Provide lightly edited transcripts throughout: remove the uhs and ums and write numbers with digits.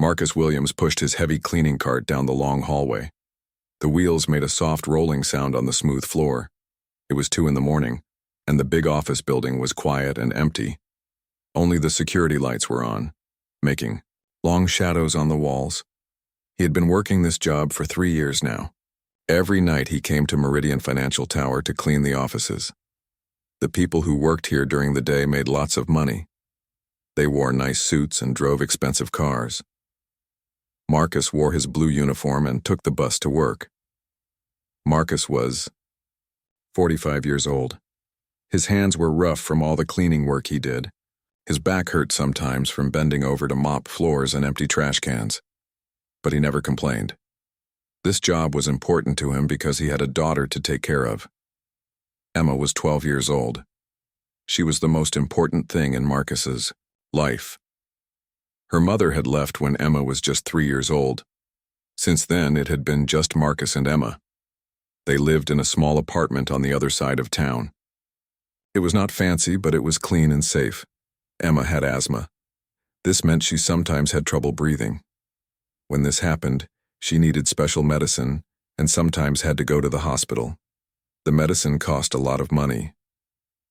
Marcus Williams pushed his heavy cleaning cart down the long hallway. The wheels made a soft rolling sound on the smooth floor. It was 2 in the morning, and the big office building was quiet and empty. Only the security lights were on, making long shadows on the walls. He had been working this job for 3 years now. Every night he came to Meridian Financial Tower to clean the offices. The people who worked here during the day made lots of money. They wore nice suits and drove expensive cars. Marcus wore his blue uniform and took the bus to work. Marcus was 45 years old. His hands were rough from all the cleaning work he did. His back hurt sometimes from bending over to mop floors and empty trash cans. But he never complained. This job was important to him because he had a daughter to take care of. Emma was 12 years old. She was the most important thing in Marcus's life. Her mother had left when Emma was just 3 years old. Since then, it had been just Marcus and Emma. They lived in a small apartment on the other side of town. It was not fancy, but it was clean and safe. Emma had asthma. This meant she sometimes had trouble breathing. When this happened, she needed special medicine and sometimes had to go to the hospital. The medicine cost a lot of money.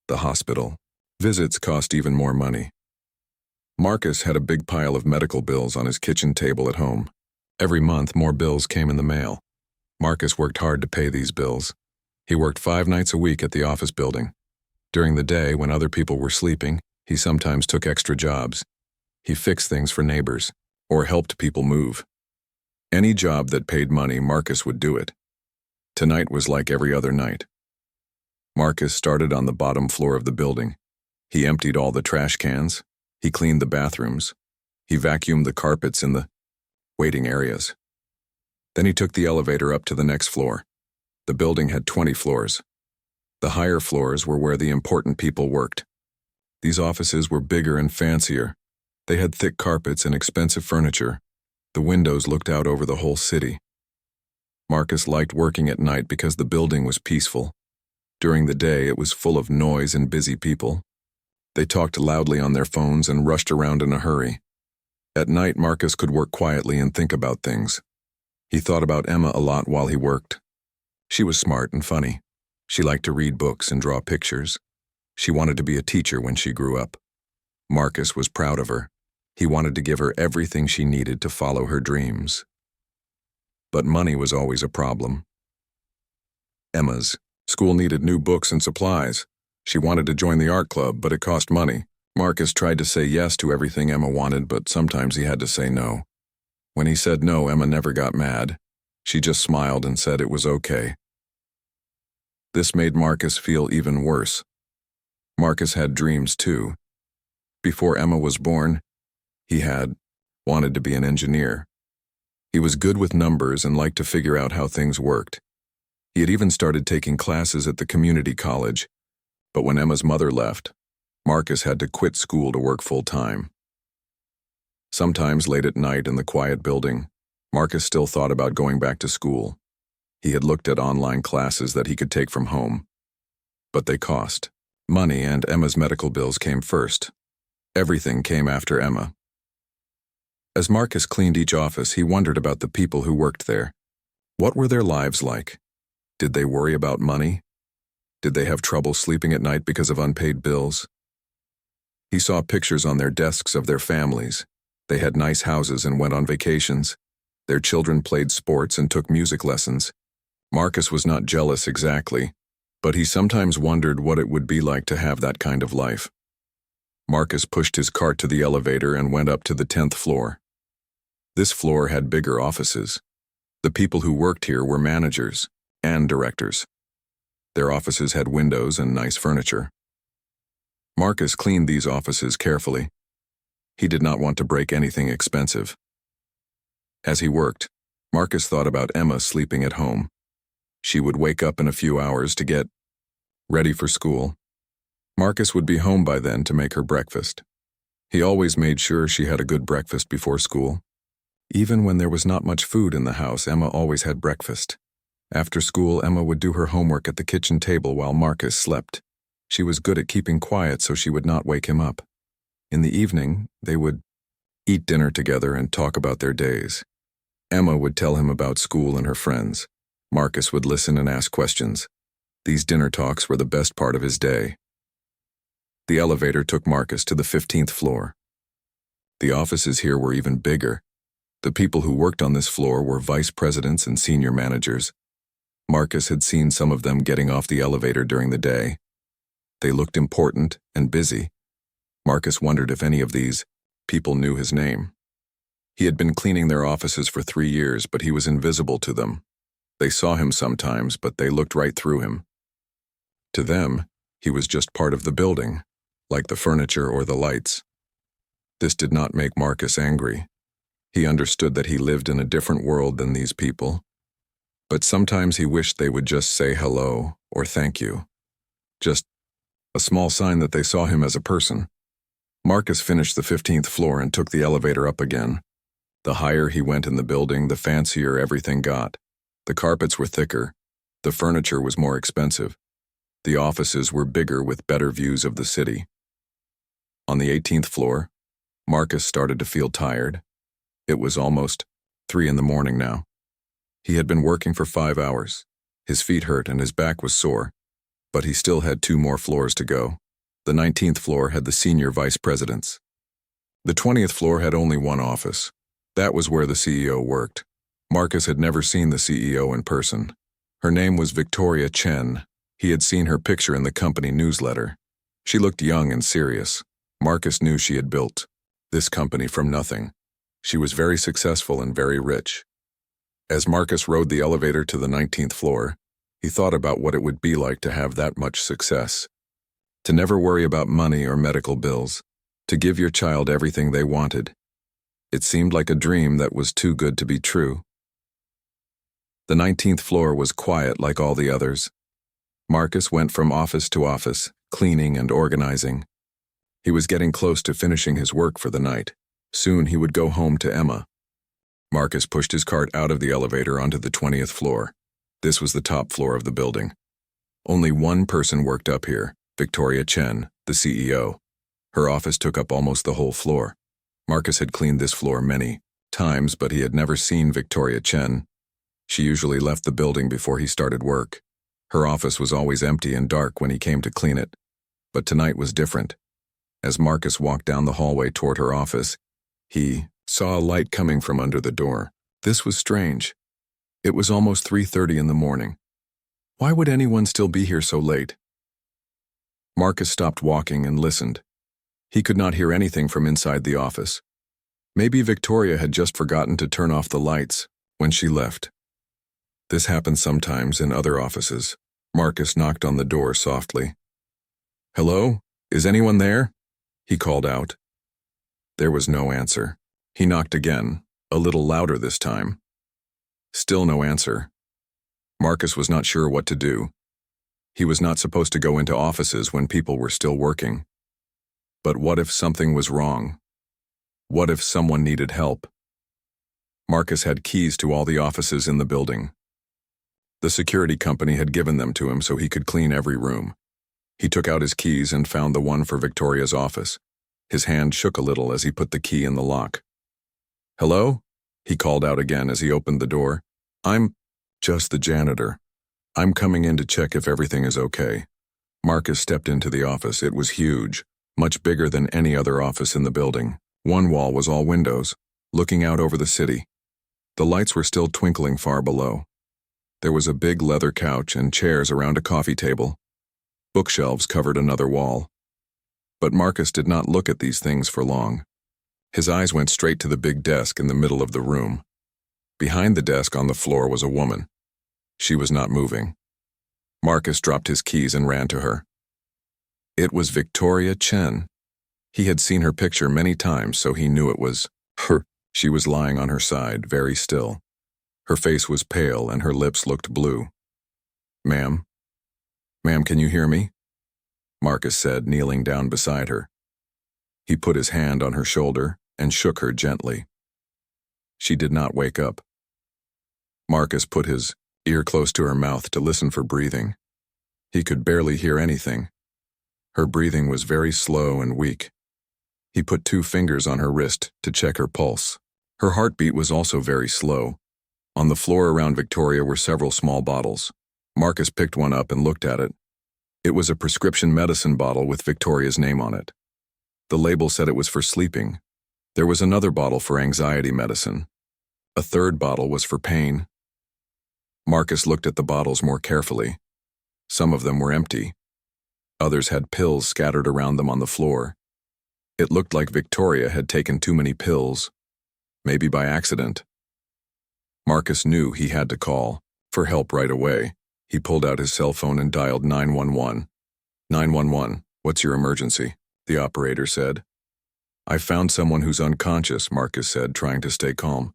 The hospital visits cost even more money. Marcus had a big pile of medical bills on his kitchen table at home. Every month, more bills came in the mail. Marcus worked hard to pay these bills. He worked 5 nights a week at the office building. During the day, when other people were sleeping, he sometimes took extra jobs. He fixed things for neighbors or helped people move. Any job that paid money, Marcus would do it. Tonight was like every other night. Marcus started on the bottom floor of the building. He emptied all the trash cans. He cleaned the bathrooms. He vacuumed the carpets in the waiting areas. Then he took the elevator up to the next floor. The building had 20 floors. The higher floors were where the important people worked. These offices were bigger and fancier. They had thick carpets and expensive furniture. The windows looked out over the whole city. Marcus liked working at night because the building was peaceful. During the day, it was full of noise and busy people. They talked loudly on their phones and rushed around in a hurry. At night, Marcus could work quietly and think about things. He thought about Emma a lot while he worked. She was smart and funny. She liked to read books and draw pictures. She wanted to be a teacher when she grew up. Marcus was proud of her. He wanted to give her everything she needed to follow her dreams. But money was always a problem. Emma's school needed new books and supplies. She wanted to join the art club, but it cost money. Marcus tried to say yes to everything Emma wanted, but sometimes he had to say no. When he said no, Emma never got mad. She just smiled and said it was okay. This made Marcus feel even worse. Marcus had dreams too. Before Emma was born, he had wanted to be an engineer. He was good with numbers and liked to figure out how things worked. He had even started taking classes at the community college. But when Emma's mother left, Marcus had to quit school to work full-time. Sometimes late at night in the quiet building, Marcus still thought about going back to school. He had looked at online classes that he could take from home. But they cost money, and Emma's medical bills came first. Everything came after Emma. As Marcus cleaned each office, he wondered about the people who worked there. What were their lives like? Did they worry about money? Did they have trouble sleeping at night because of unpaid bills? He saw pictures on their desks of their families. They had nice houses and went on vacations. Their children played sports and took music lessons. Marcus was not jealous exactly, but he sometimes wondered what it would be like to have that kind of life. Marcus pushed his cart to the elevator and went up to the 10th floor. This floor had bigger offices. The people who worked here were managers and directors. Their offices had windows and nice furniture. Marcus cleaned these offices carefully. He did not want to break anything expensive. As he worked, Marcus thought about Emma sleeping at home. She would wake up in a few hours to get ready for school. Marcus would be home by then to make her breakfast. He always made sure she had a good breakfast before school. Even when there was not much food in the house, Emma always had breakfast. After school, Emma would do her homework at the kitchen table while Marcus slept. She was good at keeping quiet so she would not wake him up. In the evening, they would eat dinner together, and talk about their days. Emma would tell him about school and her friends. Marcus would listen and ask questions. These dinner talks were the best part of his day. The elevator took Marcus to the 15th floor. The offices here were even bigger. The people who worked on this floor were vice presidents and senior managers. Marcus had seen some of them getting off the elevator during the day. They looked important and busy. Marcus wondered if any of these people knew his name. He had been cleaning their offices for 3 years, but he was invisible to them. They saw him sometimes, but they looked right through him. To them, he was just part of the building, like the furniture or the lights. This did not make Marcus angry. He understood that he lived in a different world than these people. But sometimes he wished they would just say hello or thank you. Just a small sign that they saw him as a person. Marcus finished the 15th floor and took the elevator up again. The higher he went in the building, the fancier everything got. The carpets were thicker. The furniture was more expensive. The offices were bigger with better views of the city. On the 18th floor, Marcus started to feel tired. It was almost 3 in the morning now. He had been working for 5 hours. His feet hurt and his back was sore, but he still had 2 more floors to go. The 19th floor had the senior vice presidents. The 20th floor had only one office. That was where the CEO worked. Marcus had never seen the CEO in person. Her name was Victoria Chen. He had seen her picture in the company newsletter. She looked young and serious. Marcus knew she had built this company from nothing. She was very successful and very rich. As Marcus rode the elevator to the 19th floor, he thought about what it would be like to have that much success. To never worry about money or medical bills. To give your child everything they wanted. It seemed like a dream that was too good to be true. The 19th floor was quiet like all the others. Marcus went from office to office, cleaning and organizing. He was getting close to finishing his work for the night. Soon he would go home to Emma. Marcus pushed his cart out of the elevator onto the 20th floor. This was the top floor of the building. Only one person worked up here, Victoria Chen, the CEO. Her office took up almost the whole floor. Marcus had cleaned this floor many times, but he had never seen Victoria Chen. She usually left the building before he started work. Her office was always empty and dark when he came to clean it. But tonight was different. As Marcus walked down the hallway toward her office, he saw a light coming from under the door. This was strange. It was almost 3:30 in the morning. Why would anyone still be here so late? Marcus stopped walking and listened. He could not hear anything from inside the office. Maybe Victoria had just forgotten to turn off the lights when she left. This happened sometimes in other offices. Marcus knocked on the door softly. "Hello? Is anyone there?" he called out. There was no answer. He knocked again, a little louder this time. Still no answer. Marcus was not sure what to do. He was not supposed to go into offices when people were still working. But what if something was wrong? What if someone needed help? Marcus had keys to all the offices in the building. The security company had given them to him so he could clean every room. He took out his keys and found the one for Victoria's office. His hand shook a little as he put the key in the lock. "Hello?" he called out again as he opened the door. "I'm just the janitor. I'm coming in to check if everything is okay." Marcus stepped into the office. It was huge, much bigger than any other office in the building. One wall was all windows, looking out over the city. The lights were still twinkling far below. There was a big leather couch and chairs around a coffee table. Bookshelves covered another wall. But Marcus did not look at these things for long. His eyes went straight to the big desk in the middle of the room. Behind the desk on the floor was a woman. She was not moving. Marcus dropped his keys and ran to her. It was Victoria Chen. He had seen her picture many times, so he knew it was her. She was lying on her side, very still. Her face was pale and her lips looked blue. "Ma'am? Ma'am, can you hear me?" Marcus said, kneeling down beside her. He put his hand on her shoulder and shook her gently. She did not wake up. Marcus put his ear close to her mouth to listen for breathing. He could barely hear anything. Her breathing was very slow and weak. He put 2 fingers on her wrist to check her pulse. Her heartbeat was also very slow. On the floor around Victoria were several small bottles. Marcus picked one up and looked at it. It was a prescription medicine bottle with Victoria's name on it. The label said it was for sleeping. There was another bottle for anxiety medicine. A third bottle was for pain. Marcus looked at the bottles more carefully. Some of them were empty. Others had pills scattered around them on the floor. It looked like Victoria had taken too many pills, maybe by accident. Marcus knew he had to call for help right away. He pulled out his cell phone and dialed 911. 911, what's your emergency? The operator said. I found someone who's unconscious, Marcus said, trying to stay calm.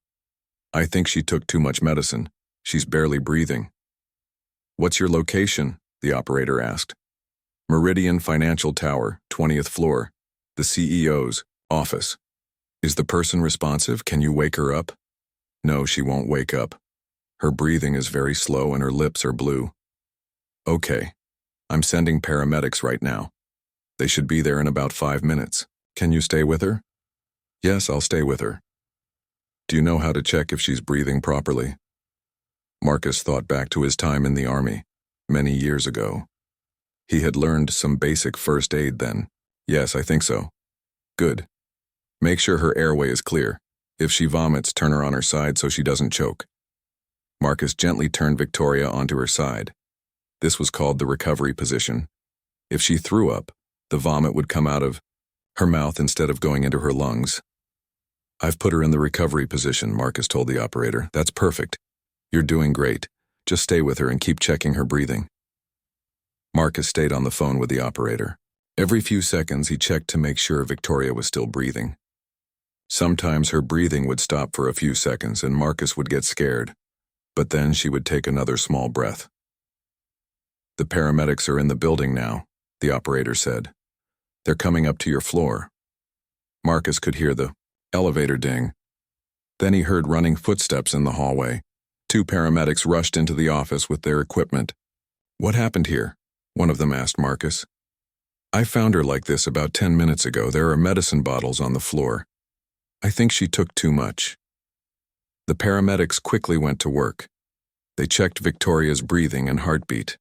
I think she took too much medicine. She's barely breathing. What's your location? The operator asked. Meridian Financial Tower, 20th floor. The CEO's office. Is the person responsive? Can you wake her up? No, she won't wake up. Her breathing is very slow and her lips are blue. Okay. I'm sending paramedics right now. They should be there in about 5 minutes. Can you stay with her? Yes, I'll stay with her. Do you know how to check if she's breathing properly? Marcus thought back to his time in the army, many years ago. He had learned some basic first aid then. Yes, I think so. Good. Make sure her airway is clear. If she vomits, turn her on her side so she doesn't choke. Marcus gently turned Victoria onto her side. This was called the recovery position. If she threw up, the vomit would come out of her mouth instead of going into her lungs. I've put her in the recovery position, Marcus told the operator. That's perfect. You're doing great. Just stay with her and keep checking her breathing. Marcus stayed on the phone with the operator. Every few seconds he checked to make sure Victoria was still breathing. Sometimes her breathing would stop for a few seconds and Marcus would get scared, but then she would take another small breath. The paramedics are in the building now, the operator said. They're coming up to your floor. Marcus could hear the elevator ding. Then he heard running footsteps in the hallway. 2 paramedics rushed into the office with their equipment. What happened here? One of them asked Marcus. I found her like this about 10 minutes ago. There are medicine bottles on the floor. I think she took too much. The paramedics quickly went to work. They checked Victoria's breathing and heartbeat.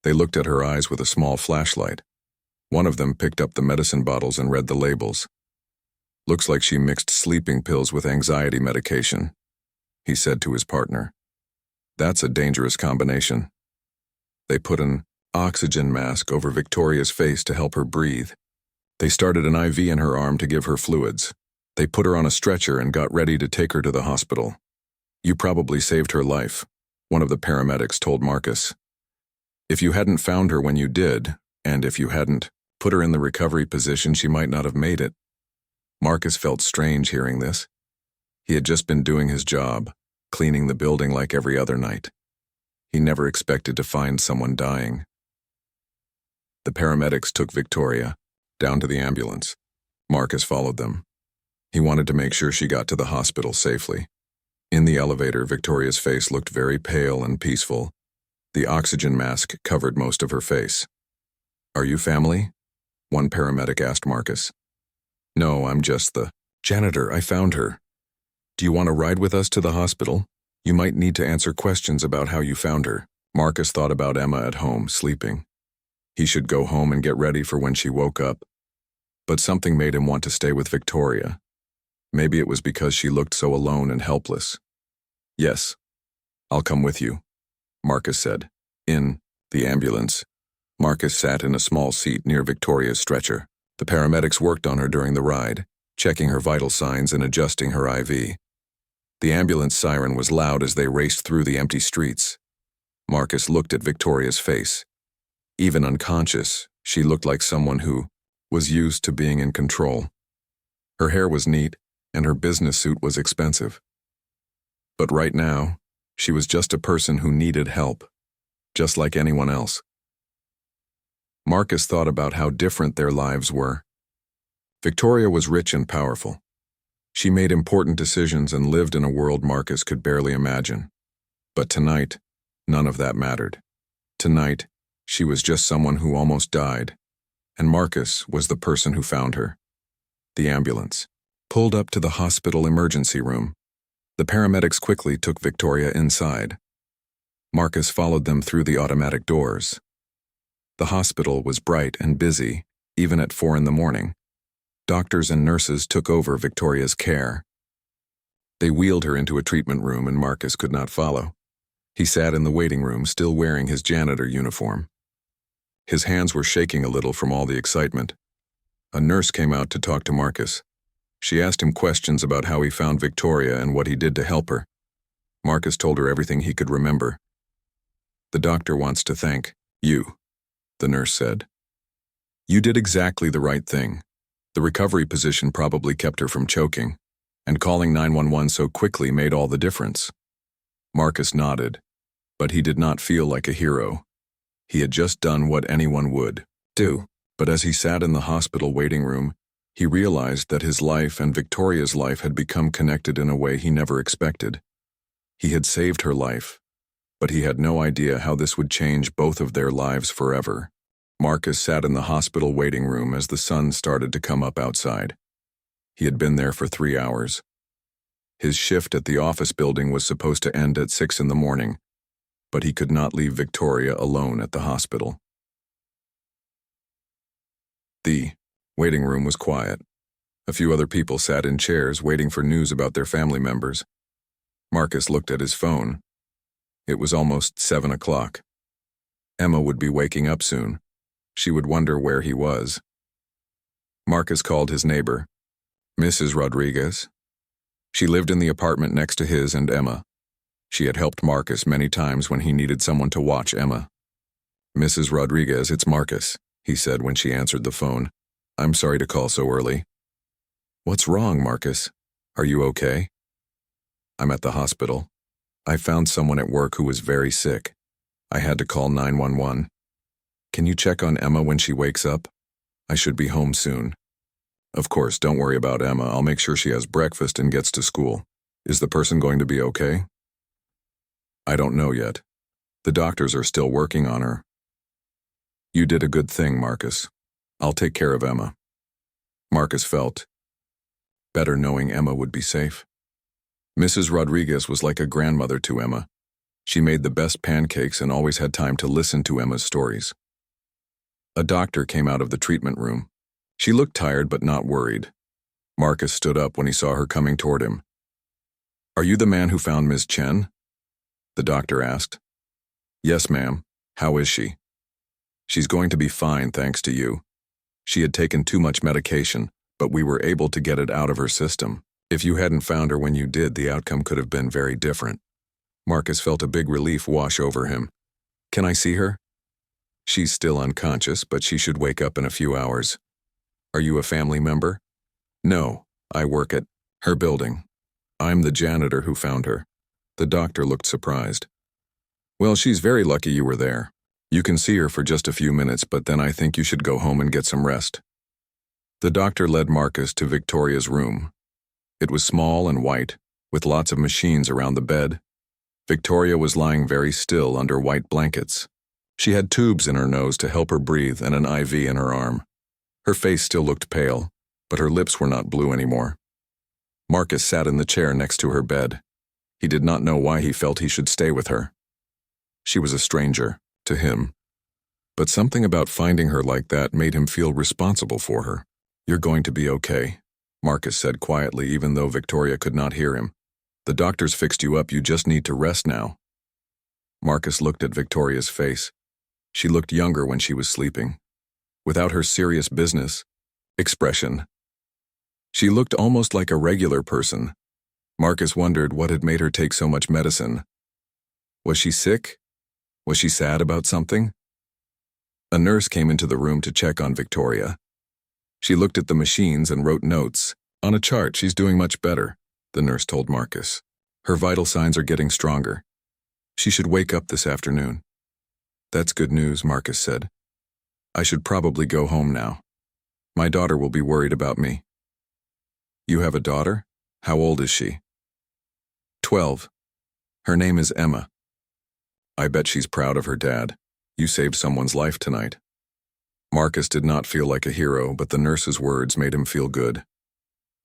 They looked at her eyes with a small flashlight. One of them picked up the medicine bottles and read the labels. Looks like she mixed sleeping pills with anxiety medication, he said to his partner. That's a dangerous combination. They put an oxygen mask over Victoria's face to help her breathe. They started an IV in her arm to give her fluids. They put her on a stretcher and got ready to take her to the hospital. You probably saved her life, one of the paramedics told Marcus. If you hadn't found her when you did, and if you hadn't put her in the recovery position, she might not have made it. Marcus felt strange hearing this. He had just been doing his job, cleaning the building like every other night. He never expected to find someone dying. The paramedics took Victoria down to the ambulance. Marcus followed them. He wanted to make sure she got to the hospital safely. In the elevator, Victoria's face looked very pale and peaceful. The oxygen mask covered most of her face. Are you family? One paramedic asked Marcus. No, I'm just the janitor. I found her. Do you want to ride with us to the hospital? You might need to answer questions about how you found her. Marcus thought about Emma at home, sleeping. He should go home and get ready for when she woke up. But something made him want to stay with Victoria. Maybe it was because she looked so alone and helpless. Yes, I'll come with you, Marcus said. In the ambulance, Marcus sat in a small seat near Victoria's stretcher. The paramedics worked on her during the ride, checking her vital signs and adjusting her IV. The ambulance siren was loud as they raced through the empty streets. Marcus looked at Victoria's face. Even unconscious, she looked like someone who was used to being in control. Her hair was neat, and her business suit was expensive. But right now, she was just a person who needed help, just like anyone else. Marcus thought about how different their lives were. Victoria was rich and powerful. She made important decisions and lived in a world Marcus could barely imagine. But tonight, none of that mattered. Tonight, she was just someone who almost died, and Marcus was the person who found her. The ambulance pulled up to the hospital emergency room. The paramedics quickly took Victoria inside. Marcus followed them through the automatic doors. The hospital was bright and busy, even at 4 in the morning. Doctors and nurses took over Victoria's care. They wheeled her into a treatment room and Marcus could not follow. He sat in the waiting room, still wearing his janitor uniform. His hands were shaking a little from all the excitement. A nurse came out to talk to Marcus. She asked him questions about how he found Victoria and what he did to help her. Marcus told her everything he could remember. "The doctor wants to thank you," the nurse said. "You did exactly the right thing. The recovery position probably kept her from choking, and calling 911 so quickly made all the difference." Marcus nodded, but he did not feel like a hero. He had just done what anyone would do. But as he sat in the hospital waiting room, he realized that his life and Victoria's life had become connected in a way he never expected. He had saved her life, but he had no idea how this would change both of their lives forever. Marcus sat in the hospital waiting room as the sun started to come up outside. He had been there for 3 hours. His shift at the office building was supposed to end at 6 in the morning, but he could not leave Victoria alone at the hospital. The waiting room was quiet. A few other people sat in chairs waiting for news about their family members. Marcus looked at his phone. It was almost 7 o'clock. Emma would be waking up soon. She would wonder where he was. Marcus called his neighbor, Mrs. Rodriguez. She lived in the apartment next to his and Emma. She had helped Marcus many times when he needed someone to watch Emma. "Mrs. Rodriguez, it's Marcus," he said when she answered the phone. "I'm sorry to call so early." "What's wrong, Marcus? Are you okay?" "I'm at the hospital. I found someone at work who was very sick. I had to call 911. Can you check on Emma when she wakes up? I should be home soon." "Of course, don't worry about Emma. I'll make sure she has breakfast and gets to school. Is the person going to be okay?" "I don't know yet. The doctors are still working on her." "You did a good thing, Marcus. I'll take care of Emma." Marcus felt better knowing Emma would be safe. Mrs. Rodriguez was like a grandmother to Emma. She made the best pancakes and always had time to listen to Emma's stories. A doctor came out of the treatment room. She looked tired but not worried. Marcus stood up when he saw her coming toward him. "Are you the man who found Ms. Chen?" the doctor asked. "Yes, ma'am. How is she?" "She's going to be fine, thanks to you. She had taken too much medication, but we were able to get it out of her system. If you hadn't found her when you did, the outcome could have been very different." Marcus felt a big relief wash over him. "Can I see her?" "She's still unconscious, but she should wake up in a few hours." "Are you a family member?" "No, I work at her building. I'm the janitor who found her." The doctor looked surprised. "Well, she's very lucky you were there. You can see her for just a few minutes, but then I think you should go home and get some rest." The doctor led Marcus to Victoria's room. It was small and white, with lots of machines around the bed. Victoria was lying very still under white blankets. She had tubes in her nose to help her breathe and an IV in her arm. Her face still looked pale, but her lips were not blue anymore. Marcus sat in the chair next to her bed. He did not know why he felt he should stay with her. She was a stranger to him, but something about finding her like that made him feel responsible for her. "You're going to be okay," Marcus said quietly, even though Victoria could not hear him. "The doctors fixed you up, you just need to rest now." Marcus looked at Victoria's face. She looked younger when she was sleeping, without her serious business expression. She looked almost like a regular person. Marcus wondered what had made her take so much medicine. Was she sick? Was she sad about something? A nurse came into the room to check on Victoria. She looked at the machines and wrote notes. "On a chart, she's doing much better," the nurse told Marcus. "Her vital signs are getting stronger. She should wake up this afternoon." "That's good news," Marcus said. "I should probably go home now. My daughter will be worried about me." "You have a daughter? How old is she?" 12. Her name is Emma. "I bet she's proud of her dad. You saved someone's life tonight." Marcus did not feel like a hero, but the nurse's words made him feel good.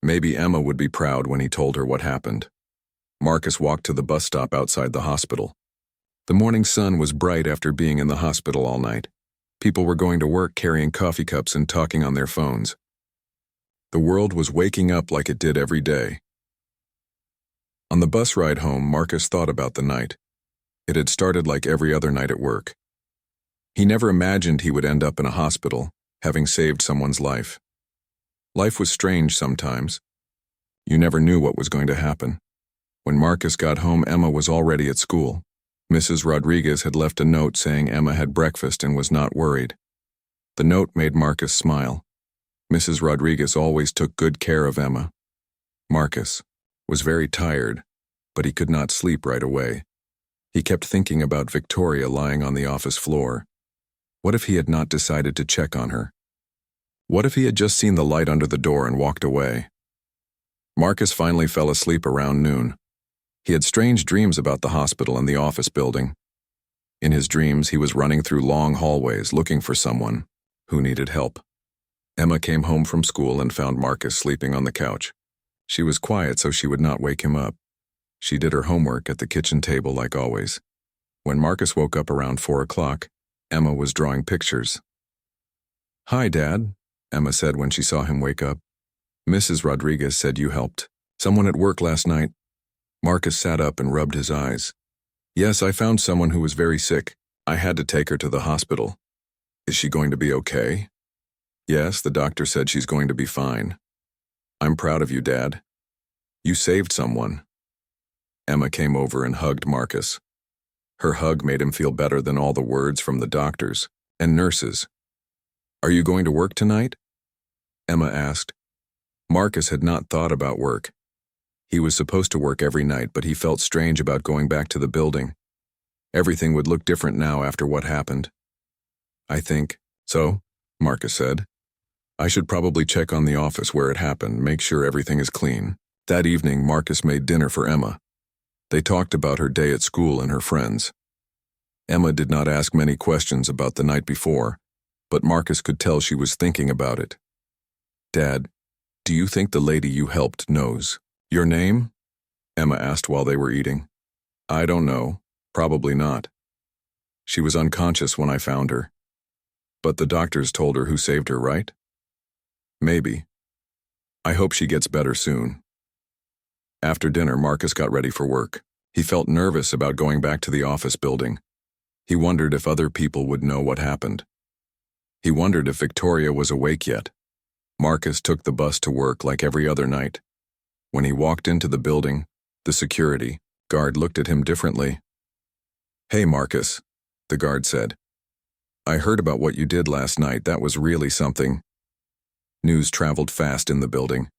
Maybe Emma would be proud when he told her what happened. Marcus walked to the bus stop outside the hospital. The morning sun was bright after being in the hospital all night. People were going to work carrying coffee cups and talking on their phones. The world was waking up like it did every day. On the bus ride home, Marcus thought about the night. It had started like every other night at work. He never imagined he would end up in a hospital, having saved someone's life. Life was strange sometimes. You never knew what was going to happen. When Marcus got home, Emma was already at school. Mrs. Rodriguez had left a note saying Emma had breakfast and was not worried. The note made Marcus smile. Mrs. Rodriguez always took good care of Emma. Marcus was very tired, but he could not sleep right away. He kept thinking about Victoria lying on the office floor. What if he had not decided to check on her? What if he had just seen the light under the door and walked away? Marcus finally fell asleep around noon. He had strange dreams about the hospital and the office building. In his dreams, he was running through long hallways looking for someone who needed help. Emma came home from school and found Marcus sleeping on the couch. She was quiet so she would not wake him up. She did her homework at the kitchen table like always. When Marcus woke up around 4 o'clock, Emma was drawing pictures. "Hi, Dad," Emma said when she saw him wake up. "Mrs. Rodriguez said you helped someone at work last night." Marcus sat up and rubbed his eyes. "Yes, I found someone who was very sick. I had to take her to the hospital." "Is she going to be okay?" "Yes, the doctor said she's going to be fine." "I'm proud of you, Dad. You saved someone." Emma came over and hugged Marcus. Her hug made him feel better than all the words from the doctors and nurses. "Are you going to work tonight?" Emma asked. Marcus had not thought about work. He was supposed to work every night, but he felt strange about going back to the building. Everything would look different now after what happened. "I think so," Marcus said. "I should probably check on the office where it happened, make sure everything is clean." That evening, Marcus made dinner for Emma. They talked about her day at school and her friends. Emma did not ask many questions about the night before, but Marcus could tell she was thinking about it. "Dad, do you think the lady you helped knows your name?" Emma asked while they were eating. "I don't know. Probably not. She was unconscious when I found her. But the doctors told her who saved her, right?" "Maybe. I hope she gets better soon." After dinner, Marcus got ready for work. He felt nervous about going back to the office building. He wondered if other people would know what happened. He wondered if Victoria was awake yet. Marcus took the bus to work like every other night. When he walked into the building, the security guard looked at him differently. "Hey, Marcus," the guard said. "I heard about what you did last night. That was really something." News traveled fast in the building.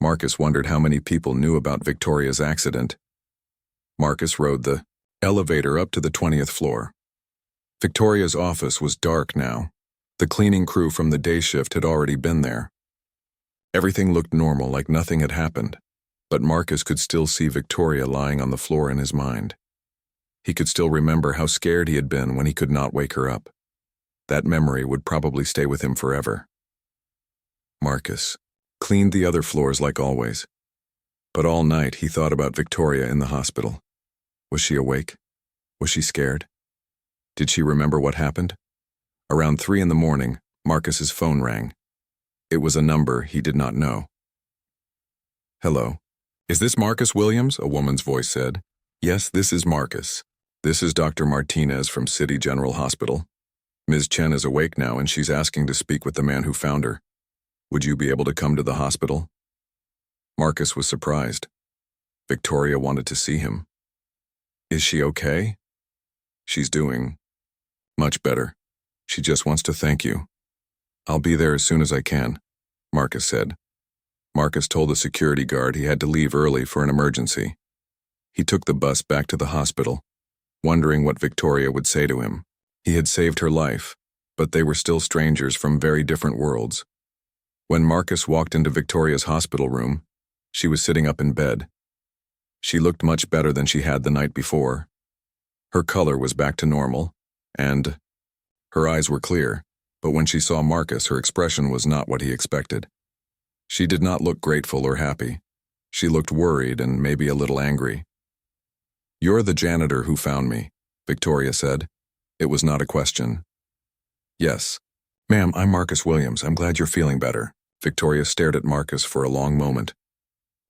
Marcus wondered how many people knew about Victoria's accident. Marcus rode the elevator up to the 20th floor. Victoria's office was dark now. The cleaning crew from the day shift had already been there. Everything looked normal, like nothing had happened, but Marcus could still see Victoria lying on the floor in his mind. He could still remember how scared he had been when he could not wake her up. That memory would probably stay with him forever. Marcus cleaned the other floors like always, but all night he thought about Victoria in the hospital. Was she awake? Was she scared? Did she remember what happened? Around 3 in the morning, Marcus's phone rang. It was a number he did not know. "Hello. Is this Marcus Williams?" a woman's voice said. "Yes, this is Marcus. This is Dr. Martinez from City General Hospital. Ms. Chen is awake now and she's asking to speak with the man who found her. Would you be able to come to the hospital?" Marcus was surprised. Victoria wanted to see him. "Is she okay?" "She's doing much better. She just wants to thank you." "I'll be there as soon as I can," Marcus said. Marcus told the security guard he had to leave early for an emergency. He took the bus back to the hospital, wondering what Victoria would say to him. He had saved her life, but they were still strangers from very different worlds. When Marcus walked into Victoria's hospital room, she was sitting up in bed. She looked much better than she had the night before. Her color was back to normal, and her eyes were clear, but when she saw Marcus, her expression was not what he expected. She did not look grateful or happy. She looked worried and maybe a little angry. "You're the janitor who found me," Victoria said. It was not a question. "Yes. Ma'am, I'm Marcus Williams. I'm glad you're feeling better." Victoria stared at Marcus for a long moment.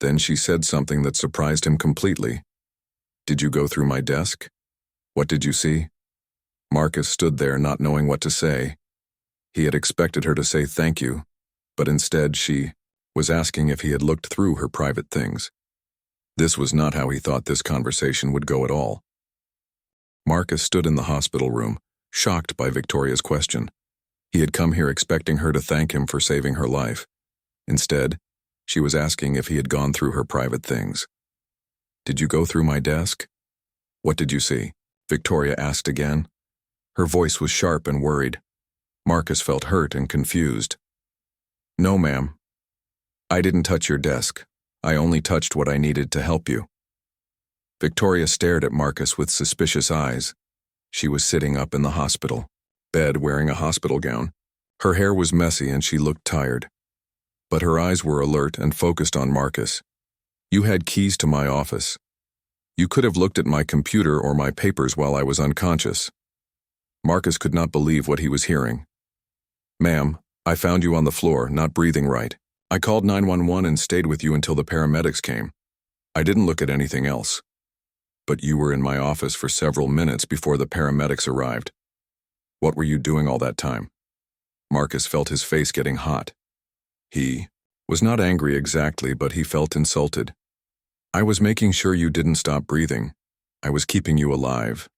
Then she said something that surprised him completely. "Did you go through my desk? What did you see?" Marcus stood there not knowing what to say. He had expected her to say thank you, but instead she was asking if he had looked through her private things. This was not how he thought this conversation would go at all. Marcus stood in the hospital room, shocked by Victoria's question. He had come here expecting her to thank him for saving her life. Instead, she was asking if he had gone through her private things. "Did you go through my desk? What did you see?" Victoria asked again. Her voice was sharp and worried. Marcus felt hurt and confused. "No, ma'am. I didn't touch your desk. I only touched what I needed to help you." Victoria stared at Marcus with suspicious eyes. She was sitting up in the hospital bed wearing a hospital gown. Her hair was messy and she looked tired. But her eyes were alert and focused on Marcus. "You had keys to my office. You could have looked at my computer or my papers while I was unconscious." Marcus could not believe what he was hearing. "Ma'am, I found you on the floor, not breathing right. I called 911 and stayed with you until the paramedics came. I didn't look at anything else. But you were in my office for several minutes before the paramedics arrived. What were you doing all that time?" Marcus felt his face getting hot. He was not angry exactly, but he felt insulted. "I was making sure you didn't stop breathing. I was keeping you alive."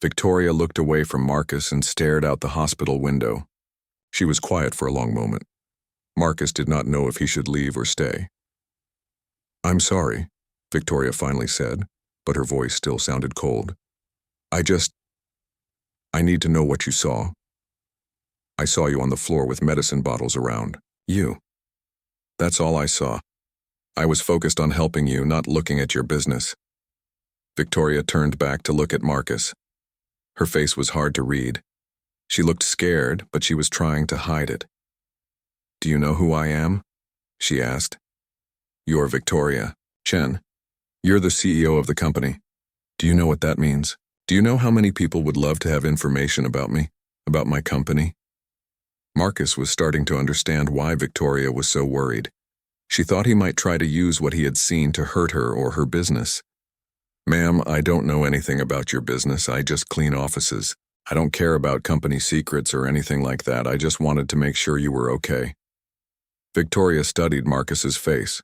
Victoria looked away from Marcus and stared out the hospital window. She was quiet for a long moment. Marcus did not know if he should leave or stay. "I'm sorry," Victoria finally said, but her voice still sounded cold. I need to know what you saw. I saw you on the floor with medicine bottles around. You. That's all I saw. I was focused on helping you, not looking at your business." Victoria turned back to look at Marcus. Her face was hard to read. She looked scared, but she was trying to hide it. "Do you know who I am?" she asked. "You're Victoria. Chen. You're the CEO of the company. Do you know what that means? Do you know how many people would love to have information about me, about my company?" Marcus was starting to understand why Victoria was so worried. She thought he might try to use what he had seen to hurt her or her business. "Ma'am, I don't know anything about your business. I just clean offices. I don't care about company secrets or anything like that. I just wanted to make sure you were okay." Victoria studied Marcus's face.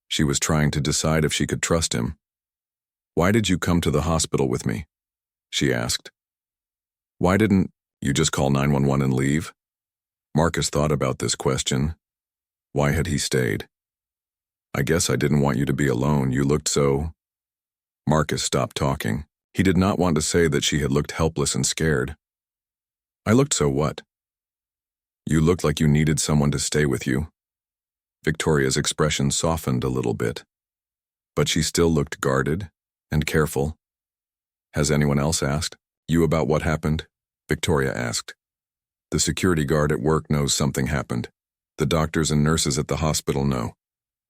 She was trying to decide if she could trust him. "Why did you come to the hospital with me?" she asked. "Why didn't you just call 911 and leave?" Marcus thought about this question. Why had he stayed? "I guess I didn't want you to be alone. You looked so—" Marcus stopped talking. He did not want to say that she had looked helpless and scared. "I looked so what?" "You looked like you needed someone to stay with you." Victoria's expression softened a little bit, but she still looked guarded and careful. "Has anyone else asked you about what happened?" Victoria asked. "The security guard at work knows something happened. The doctors and nurses at the hospital know.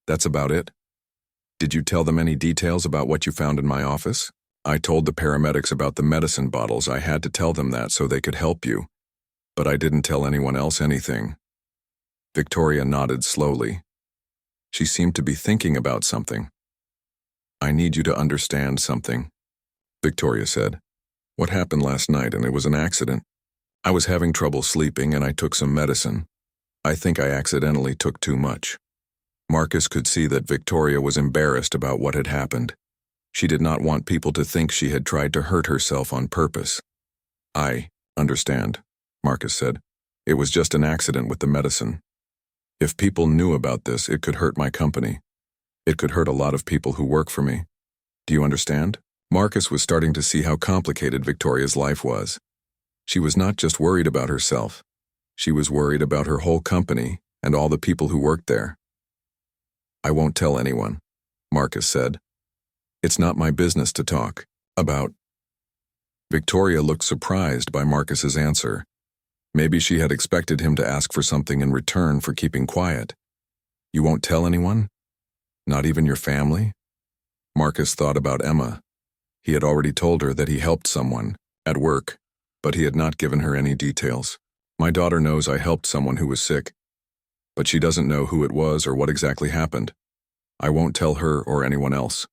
That's about it." "Did you tell them any details about what you found in my office?" "I told the paramedics about the medicine bottles. I had to tell them that so they could help you. But I didn't tell anyone else anything." Victoria nodded slowly. She seemed to be thinking about something. "I need you to understand something," Victoria said. "What happened last night, and it was an accident. I was having trouble sleeping and I took some medicine. I think I accidentally took too much." Marcus could see that Victoria was embarrassed about what had happened. She did not want people to think she had tried to hurt herself on purpose. "I understand," Marcus said. "It was just an accident with the medicine. If people knew about this, it could hurt my company. It could hurt a lot of people who work for me. Do you understand?" Marcus was starting to see how complicated Victoria's life was. She was not just worried about herself. She was worried about her whole company and all the people who worked there. "I won't tell anyone," Marcus said. "It's not my business to talk about." Victoria looked surprised by Marcus's answer. Maybe she had expected him to ask for something in return for keeping quiet. You won't tell anyone? Not even your family? Marcus thought about Emma. He had already told her that he helped someone, at work, but he had not given her any details. My daughter knows I helped someone who was sick, but she doesn't know who it was or what exactly happened. I won't tell her or anyone else.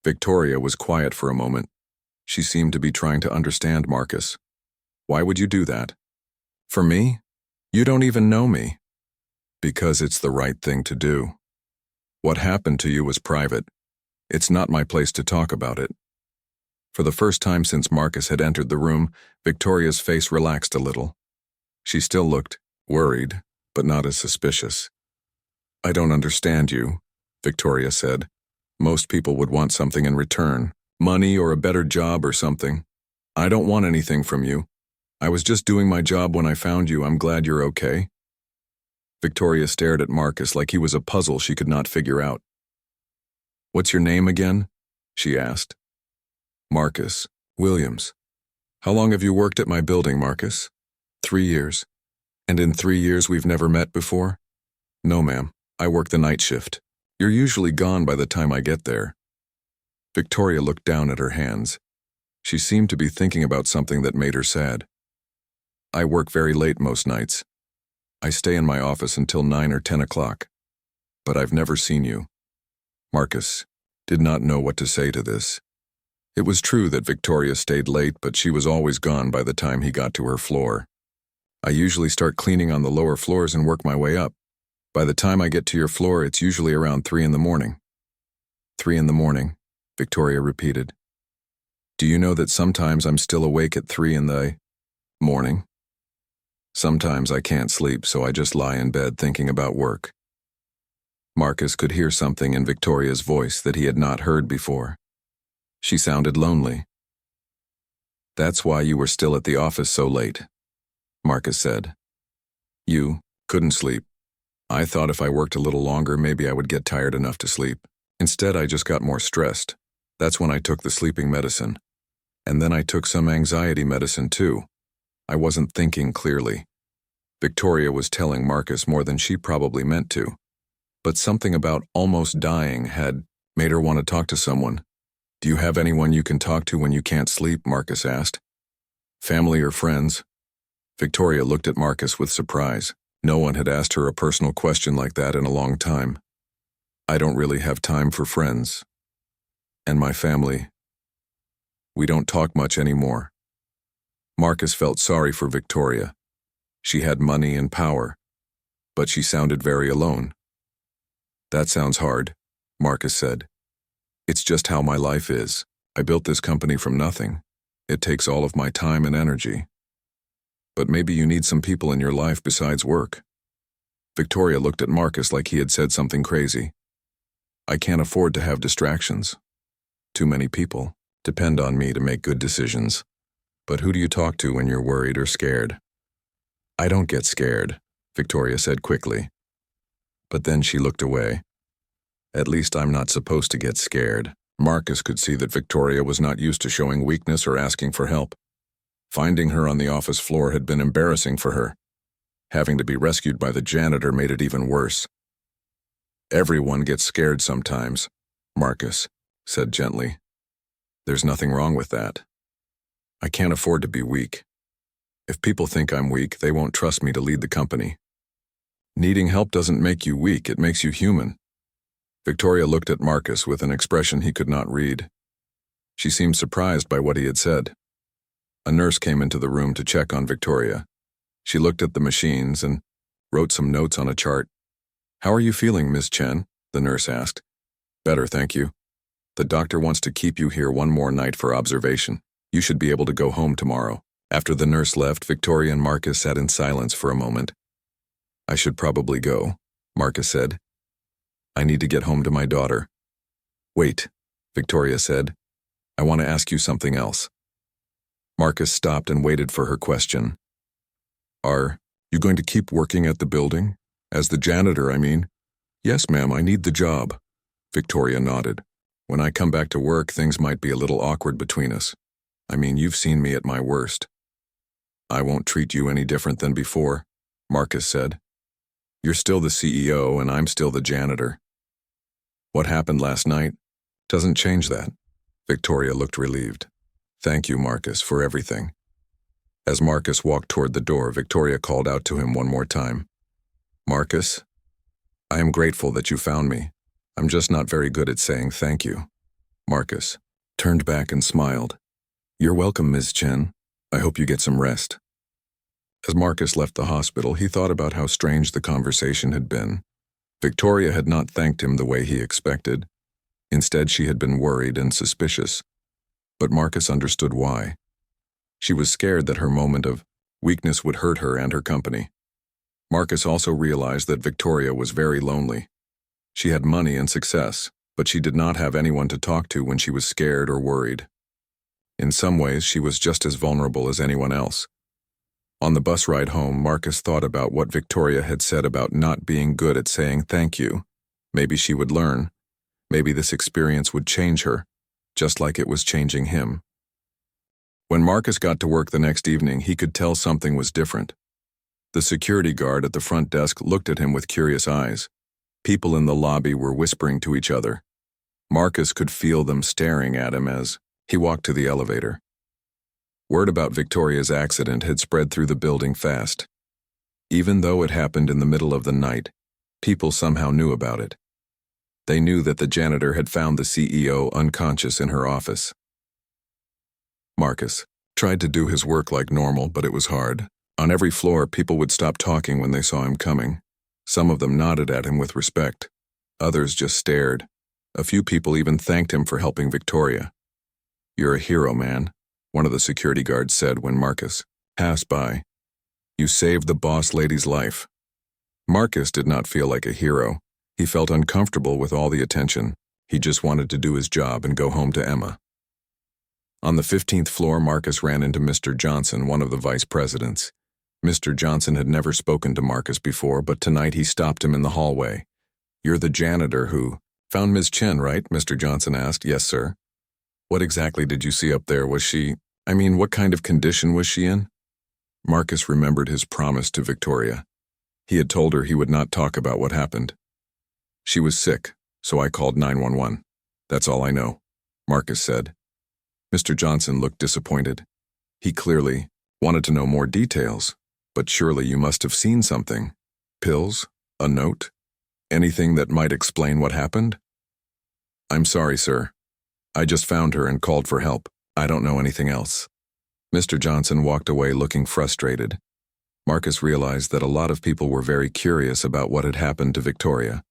Victoria was quiet for a moment. She seemed to be trying to understand Marcus. Why would you do that? For me? You don't even know me. Because it's the right thing to do. What happened to you was private. It's not my place to talk about it. For the first time since Marcus had entered the room, Victoria's face relaxed a little. She still looked worried, but not as suspicious. I don't understand you, Victoria said. Most people would want something in return, money or a better job or something. I don't want anything from you. I was just doing my job when I found you. I'm glad you're okay. Victoria stared at Marcus like he was a puzzle she could not figure out. What's your name again? She asked. Marcus Williams. How long have you worked at my building, Marcus? 3 years. And in 3 years we've never met before? No, ma'am. I work the night shift. You're usually gone by the time I get there. Victoria looked down at her hands. She seemed to be thinking about something that made her sad. I work very late most nights. I stay in my office until 9 or 10 o'clock. But I've never seen you. Marcus did not know what to say to this. It was true that Victoria stayed late, but she was always gone by the time he got to her floor. I usually start cleaning on the lower floors and work my way up. By the time I get to your floor, it's usually around 3 in the morning. 3 in the morning, Victoria repeated. Do you know that sometimes I'm still awake at 3 in the morning? Sometimes I can't sleep, so I just lie in bed thinking about work. Marcus could hear something in Victoria's voice that he had not heard before. She sounded lonely. That's why you were still at the office so late, Marcus said. You couldn't sleep. I thought if I worked a little longer, maybe I would get tired enough to sleep. Instead, I just got more stressed. That's when I took the sleeping medicine. And then I took some anxiety medicine too. I wasn't thinking clearly. Victoria was telling Marcus more than she probably meant to. But something about almost dying had made her want to talk to someone. Do you have anyone you can talk to when you can't sleep? Marcus asked. Family or friends? Victoria looked at Marcus with surprise. No one had asked her a personal question like that in a long time. I don't really have time for friends. And my family. We don't talk much anymore. Marcus felt sorry for Victoria. She had money and power, but she sounded very alone. That sounds hard, Marcus said. It's just how my life is. I built this company from nothing. It takes all of my time and energy. But maybe you need some people in your life besides work. Victoria looked at Marcus like he had said something crazy. I can't afford to have distractions. Too many people depend on me to make good decisions. But who do you talk to when you're worried or scared? I don't get scared, Victoria said quickly. But then she looked away. At least I'm not supposed to get scared. Marcus could see that Victoria was not used to showing weakness or asking for help. Finding her on the office floor had been embarrassing for her. Having to be rescued by the janitor made it even worse. Everyone gets scared sometimes, Marcus said gently. There's nothing wrong with that. I can't afford to be weak. If people think I'm weak, they won't trust me to lead the company. Needing help doesn't make you weak, it makes you human. Victoria looked at Marcus with an expression he could not read. She seemed surprised by what he had said. A nurse came into the room to check on Victoria. She looked at the machines and wrote some notes on a chart. How are you feeling, Miss Chen? The nurse asked. Better, thank you. The doctor wants to keep you here one more night for observation. You should be able to go home tomorrow. After the nurse left, Victoria and Marcus sat in silence for a moment. I should probably go, Marcus said. I need to get home to my daughter. Wait, Victoria said. I want to ask you something else. Marcus stopped and waited for her question. Are you going to keep working at the building? As the janitor, I mean. Yes, ma'am, I need the job. Victoria nodded. When I come back to work, things might be a little awkward between us. I mean, you've seen me at my worst. I won't treat you any different than before, Marcus said. You're still the CEO and I'm still the janitor. What happened last night doesn't change that. Victoria looked relieved. Thank you, Marcus, for everything. As Marcus walked toward the door, Victoria called out to him one more time. Marcus, I am grateful that you found me. I'm just not very good at saying thank you. Marcus turned back and smiled. You're welcome, Ms. Chen. I hope you get some rest. As Marcus left the hospital, he thought about how strange the conversation had been. Victoria had not thanked him the way he expected. Instead, she had been worried and suspicious. But Marcus understood why. She was scared that her moment of weakness would hurt her and her company. Marcus also realized that Victoria was very lonely. She had money and success, but she did not have anyone to talk to when she was scared or worried. In some ways, she was just as vulnerable as anyone else. On the bus ride home, Marcus thought about what Victoria had said about not being good at saying thank you. Maybe she would learn. Maybe this experience would change her, just like it was changing him. When Marcus got to work the next evening, he could tell something was different. The security guard at the front desk looked at him with curious eyes. People in the lobby were whispering to each other. Marcus could feel them staring at him as he walked to the elevator. Word about Victoria's accident had spread through the building fast. Even though it happened in the middle of the night, people somehow knew about it. They knew that the janitor had found the CEO unconscious in her office. Marcus tried to do his work like normal, but it was hard. On every floor, people would stop talking when they saw him coming. Some of them nodded at him with respect. Others just stared. A few people even thanked him for helping Victoria. You're a hero, man, one of the security guards said when Marcus passed by. You saved the boss lady's life. Marcus did not feel like a hero. He felt uncomfortable with all the attention. He just wanted to do his job and go home to Emma. On the 15th floor, Marcus ran into Mr. Johnson, one of the vice presidents. Mr. Johnson had never spoken to Marcus before, but tonight he stopped him in the hallway. You're the janitor who found Ms. Chen, right? Mr. Johnson asked. Yes, sir. What exactly did you see up there? What kind of condition was she in? Marcus remembered his promise to Victoria. He had told her he would not talk about what happened. She was sick, so I called 911. That's all I know, Marcus said. Mr. Johnson looked disappointed. He clearly wanted to know more details, but surely you must have seen something. Pills? A note? Anything that might explain what happened? I'm sorry, sir. I just found her and called for help. I don't know anything else. Mr. Johnson walked away looking frustrated. Marcus realized that a lot of people were very curious about what had happened to Victoria.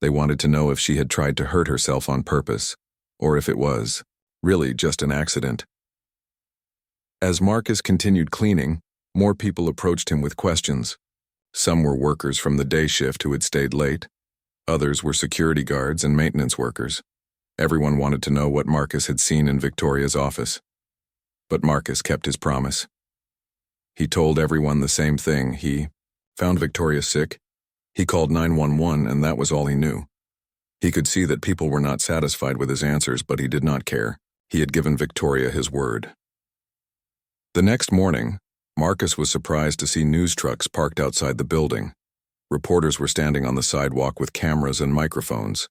They wanted to know if she had tried to hurt herself on purpose, or if it was really just an accident. As Marcus continued cleaning, more people approached him with questions. Some were workers from the day shift who had stayed late. Others were security guards and maintenance workers. Everyone wanted to know what Marcus had seen in Victoria's office. But Marcus kept his promise. He told everyone the same thing. He found Victoria sick. He called 911, and that was all he knew. He could see that people were not satisfied with his answers, but he did not care. He had given Victoria his word. The next morning, Marcus was surprised to see news trucks parked outside the building. Reporters were standing on the sidewalk with cameras and microphones.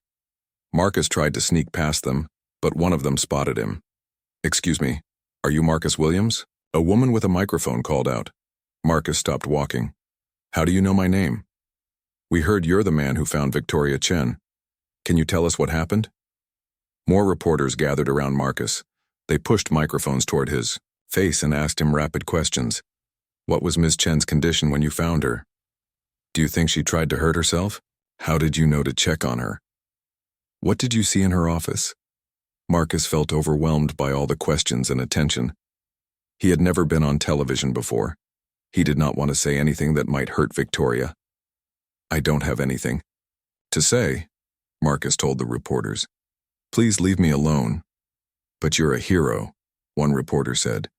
Marcus tried to sneak past them, but one of them spotted him. Excuse me, are you Marcus Williams? A woman with a microphone called out. Marcus stopped walking. How do you know my name? We heard you're the man who found Victoria Chen. Can you tell us what happened? More reporters gathered around Marcus. They pushed microphones toward his face and asked him rapid questions. What was Ms. Chen's condition when you found her? Do you think she tried to hurt herself? How did you know to check on her? What did you see in her office? Marcus felt overwhelmed by all the questions and attention. He had never been on television before. He did not want to say anything that might hurt Victoria. I don't have anything to say, Marcus told the reporters. Please leave me alone. But you're a hero, one reporter said.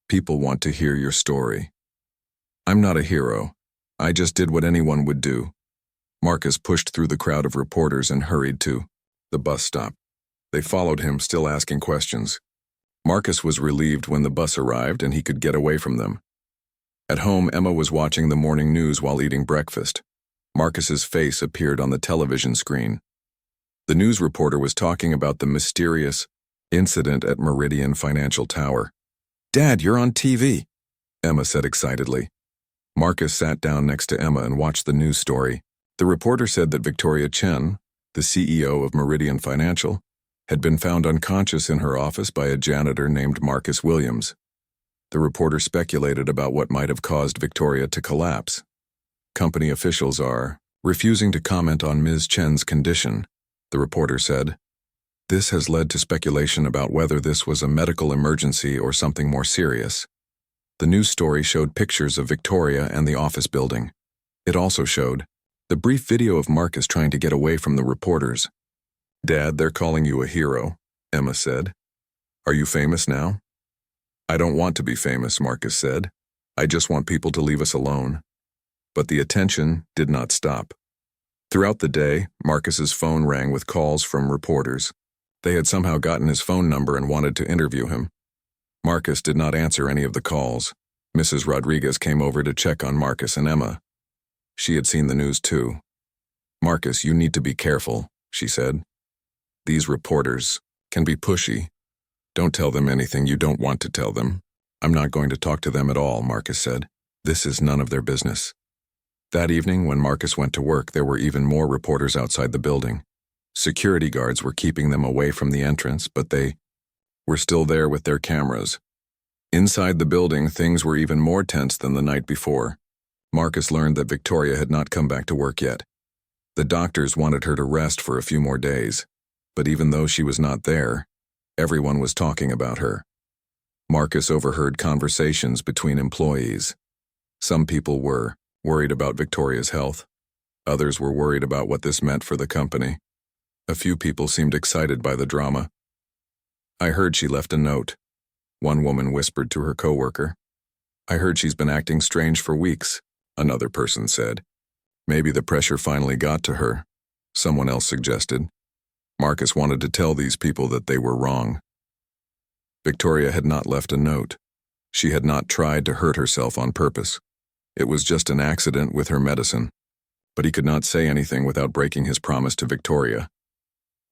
People want to hear your story. I'm not a hero. I just did what anyone would do. Marcus pushed through the crowd of reporters and hurried to the bus stop. They followed him, still asking questions. Marcus was relieved when the bus arrived and he could get away from them. At home, Emma was watching the morning news while eating breakfast. Marcus's face appeared on the television screen. The news reporter was talking about the mysterious incident at Meridian Financial Tower. "Dad, you're on TV," Emma said excitedly. Marcus sat down next to Emma and watched the news story. The reporter said that Victoria Chen, the CEO of Meridian Financial, had been found unconscious in her office by a janitor named Marcus Williams. The reporter speculated about what might have caused Victoria to collapse. Company officials are refusing to comment on Ms. Chen's condition, the reporter said. This has led to speculation about whether this was a medical emergency or something more serious. The news story showed pictures of Victoria and the office building. It also showed the brief video of Marcus trying to get away from the reporters. "Dad, they're calling you a hero," Emma said. "Are you famous now?" "I don't want to be famous," Marcus said. "I just want people to leave us alone." But the attention did not stop. Throughout the day, Marcus's phone rang with calls from reporters. They had somehow gotten his phone number and wanted to interview him. Marcus did not answer any of the calls. Mrs. Rodriguez came over to check on Marcus and Emma. She had seen the news too. "Marcus, you need to be careful," she said. "These reporters can be pushy. Don't tell them anything you don't want to tell them." "I'm not going to talk to them at all," Marcus said. "This is none of their business." That evening, when Marcus went to work, there were even more reporters outside the building. Security guards were keeping them away from the entrance, but they were still there with their cameras. Inside the building, things were even more tense than the night before. Marcus learned that Victoria had not come back to work yet. The doctors wanted her to rest for a few more days, but even though she was not there, everyone was talking about her. Marcus overheard conversations between employees. Some people were worried about Victoria's health. Others were worried about what this meant for the company. A few people seemed excited by the drama. "I heard she left a note," one woman whispered to her coworker. "I heard she's been acting strange for weeks," another person said. "Maybe the pressure finally got to her," someone else suggested. Marcus wanted to tell these people that they were wrong. Victoria had not left a note. She had not tried to hurt herself on purpose. It was just an accident with her medicine. But he could not say anything without breaking his promise to Victoria.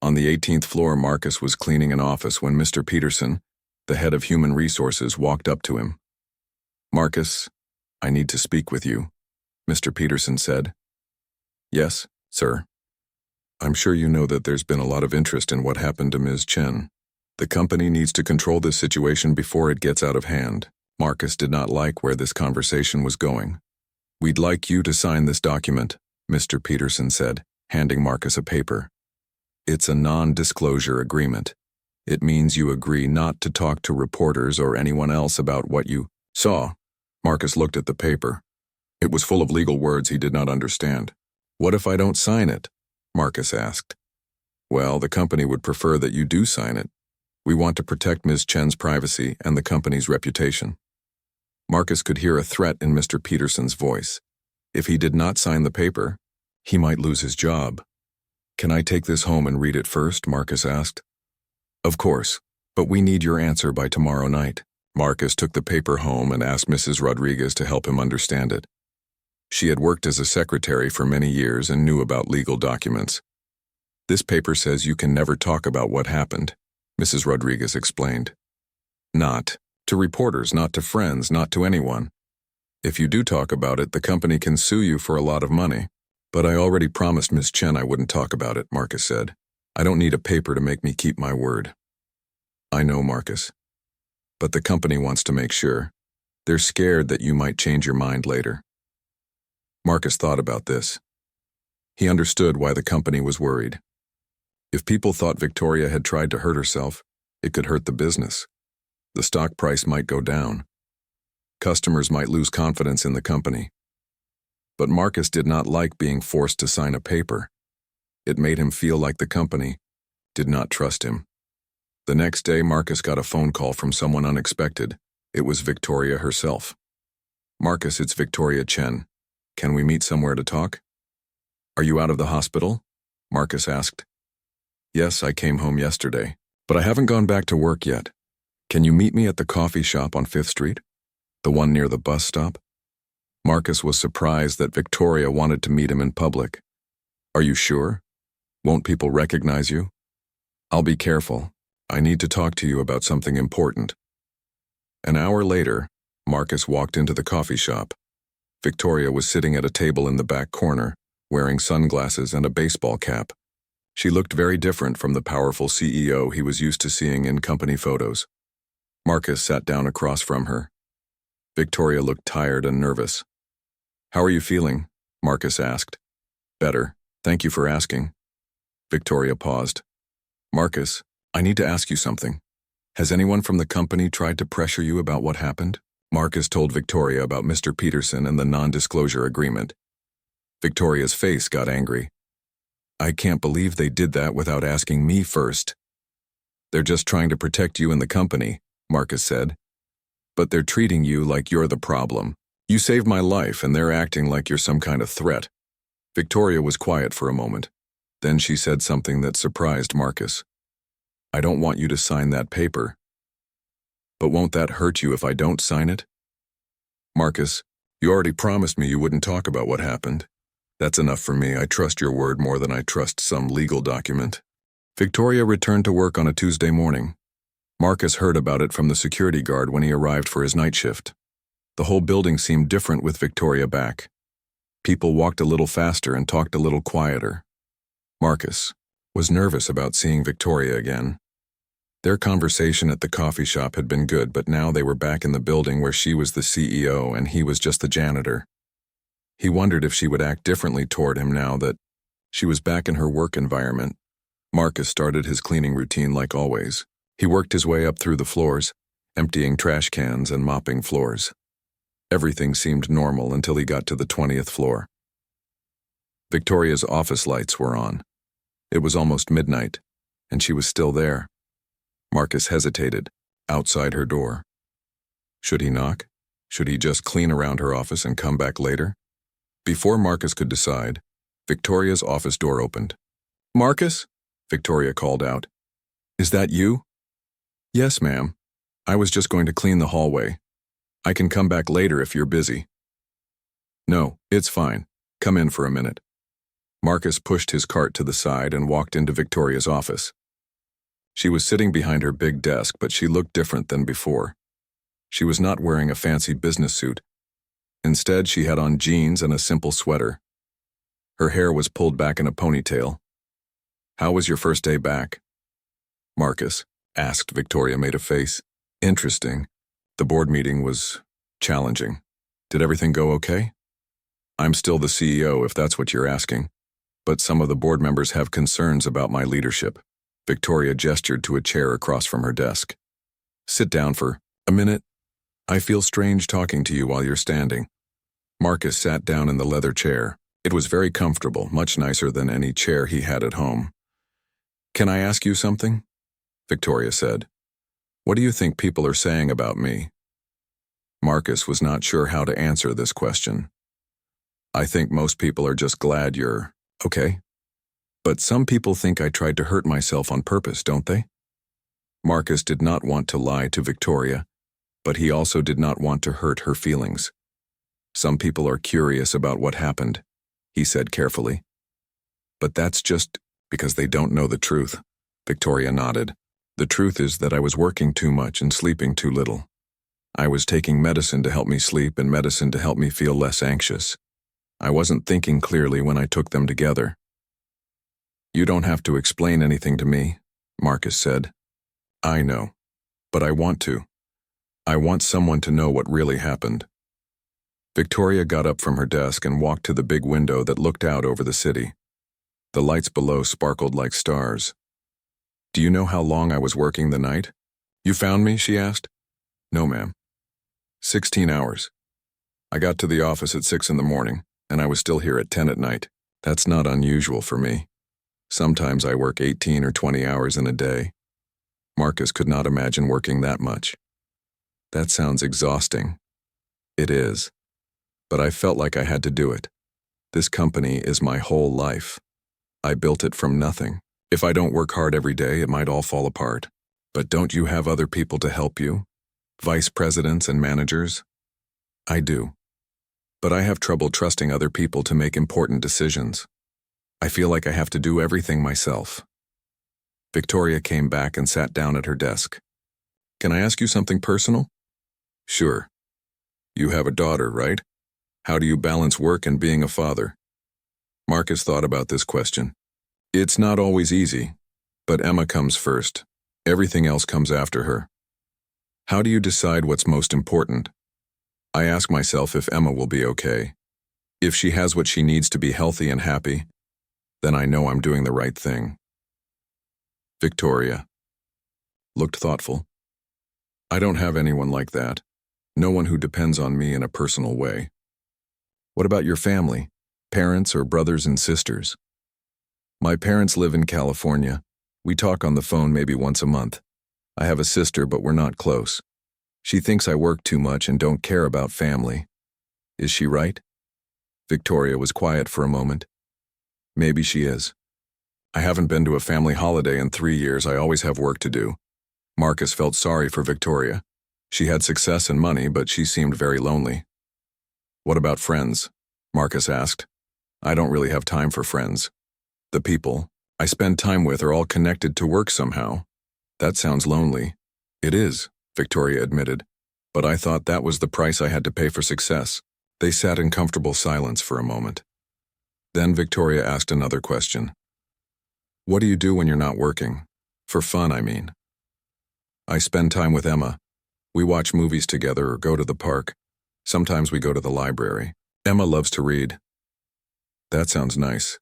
On the 18th floor, Marcus was cleaning an office when Mr. Peterson, the head of human resources, walked up to him. "Marcus, I need to speak with you," Mr. Peterson said. "Yes, sir." "I'm sure you know that there's been a lot of interest in what happened to Ms. Chen. The company needs to control this situation before it gets out of hand." Marcus did not like where this conversation was going. "We'd like you to sign this document," Mr. Peterson said, handing Marcus a paper. "It's a non-disclosure agreement. It means you agree not to talk to reporters or anyone else about what you saw." Marcus looked at the paper. It was full of legal words he did not understand. "What if I don't sign it?" Marcus asked. "Well, the company would prefer that you do sign it. We want to protect Ms. Chen's privacy and the company's reputation." Marcus could hear a threat in Mr. Peterson's voice. If he did not sign the paper, he might lose his job. "Can I take this home and read it first?" Marcus asked. "Of course, but we need your answer by tomorrow night." Marcus took the paper home and asked Mrs. Rodriguez to help him understand it. She had worked as a secretary for many years and knew about legal documents. "This paper says you can never talk about what happened," Mrs. Rodriguez explained. "Not to reporters, not to friends, not to anyone. If you do talk about it, the company can sue you for a lot of money." "But I already promised Miss Chen I wouldn't talk about it," Marcus said. "I don't need a paper to make me keep my word." "I know, Marcus. But the company wants to make sure. They're scared that you might change your mind later." Marcus thought about this. He understood why the company was worried. If people thought Victoria had tried to hurt herself, it could hurt the business. The stock price might go down. Customers might lose confidence in the company. But Marcus did not like being forced to sign a paper. It made him feel like the company did not trust him. The next day, Marcus got a phone call from someone unexpected. It was Victoria herself. "Marcus, it's Victoria Chen. Can we meet somewhere to talk?" "Are you out of the hospital?" Marcus asked. "Yes, I came home yesterday, but I haven't gone back to work yet. Can you meet me at the coffee shop on 5th Street? The one near the bus stop?" Marcus was surprised that Victoria wanted to meet him in public. Are you sure? Won't people recognize you? I'll be careful. I need to talk to you about something important. An hour later, Marcus walked into the coffee shop. Victoria was sitting at a table in the back corner, wearing sunglasses and a baseball cap. She looked very different from the powerful CEO he was used to seeing in company photos. Marcus sat down across from her. Victoria looked tired and nervous. How are you feeling? Marcus asked. Better. Thank you for asking. Victoria paused. Marcus, I need to ask you something. Has anyone from the company tried to pressure you about what happened? Marcus told Victoria about Mr. Peterson and the non-disclosure agreement. Victoria's face got angry. I can't believe they did that without asking me first. They're just trying to protect you and the company, Marcus said. But they're treating you like you're the problem. You saved my life and they're acting like you're some kind of threat. Victoria was quiet for a moment. Then she said something that surprised Marcus. I don't want you to sign that paper. But won't that hurt you if I don't sign it? Marcus, you already promised me you wouldn't talk about what happened. That's enough for me. I trust your word more than I trust some legal document. Victoria returned to work on a Tuesday morning. Marcus heard about it from the security guard when he arrived for his night shift. The whole building seemed different with Victoria back. People walked a little faster and talked a little quieter. Marcus was nervous about seeing Victoria again. Their conversation at the coffee shop had been good, but now they were back in the building where she was the CEO and he was just the janitor. He wondered if she would act differently toward him now that she was back in her work environment. Marcus started his cleaning routine like always. He worked his way up through the floors, emptying trash cans and mopping floors. Everything seemed normal until he got to the 20th floor. Victoria's office lights were on. It was almost midnight, and she was still there. Marcus hesitated, outside her door. Should he knock? Should he just clean around her office and come back later? Before Marcus could decide, Victoria's office door opened. Marcus? Victoria called out. Is that you? Yes, ma'am. I was just going to clean the hallway. I can come back later if you're busy. No, it's fine. Come in for a minute. Marcus pushed his cart to the side and walked into Victoria's office. She was sitting behind her big desk, but she looked different than before. She was not wearing a fancy business suit. Instead, she had on jeans and a simple sweater. Her hair was pulled back in a ponytail. How was your first day back? Marcus asked. Victoria made a face. Interesting. The board meeting was challenging. Did everything go okay? I'm still the CEO, if that's what you're asking. But some of the board members have concerns about my leadership. Victoria gestured to a chair across from her desk. Sit down for a minute. I feel strange talking to you while you're standing. Marcus sat down in the leather chair. It was very comfortable, much nicer than any chair he had at home. Can I ask you something? Victoria said. What do you think people are saying about me? Marcus was not sure how to answer this question. I think most people are just glad you're okay. But some people think I tried to hurt myself on purpose, don't they? Marcus did not want to lie to Victoria, but he also did not want to hurt her feelings. Some people are curious about what happened, he said carefully. But that's just because they don't know the truth. Victoria nodded. The truth is that I was working too much and sleeping too little. I was taking medicine to help me sleep and medicine to help me feel less anxious. I wasn't thinking clearly when I took them together. You don't have to explain anything to me, Marcus said. I know, but I want to. I want someone to know what really happened. Victoria got up from her desk and walked to the big window that looked out over the city. The lights below sparkled like stars. Do you know how long I was working the night? You found me, she asked. No, ma'am. 16 hours. I got to the office at 6 in the morning, and I was still here at 10 at night. That's not unusual for me. Sometimes I work 18 or 20 hours in a day. Marcus could not imagine working that much. That sounds exhausting. It is. But I felt like I had to do it. This company is my whole life. I built it from nothing. If I don't work hard every day, it might all fall apart. But don't you have other people to help you? Vice presidents and managers? I do. But I have trouble trusting other people to make important decisions. I feel like I have to do everything myself. Victoria came back and sat down at her desk. Can I ask you something personal? Sure. You have a daughter, right? How do you balance work and being a father? Marcus thought about this question. It's not always easy, but Emma comes first. Everything else comes after her. How do you decide what's most important? I ask myself if Emma will be okay. If she has what she needs to be healthy and happy, then I know I'm doing the right thing. Victoria looked thoughtful. I don't have anyone like that. No one who depends on me in a personal way. What about your family? Parents or brothers and sisters? My parents live in California. We talk on the phone maybe once a month. I have a sister, but we're not close. She thinks I work too much and don't care about family. Is she right? Victoria was quiet for a moment. Maybe she is. I haven't been to a family holiday in 3 years. I always have work to do. Marcus felt sorry for Victoria. She had success and money, but she seemed very lonely. What about friends? Marcus asked. I don't really have time for friends. The people I spend time with are all connected to work somehow. That sounds lonely. It is, Victoria admitted. But I thought that was the price I had to pay for success. They sat in comfortable silence for a moment. Then Victoria asked another question. What do you do when you're not working? For fun, I mean. I spend time with Emma. We watch movies together or go to the park. Sometimes we go to the library. Emma loves to read. That sounds nice.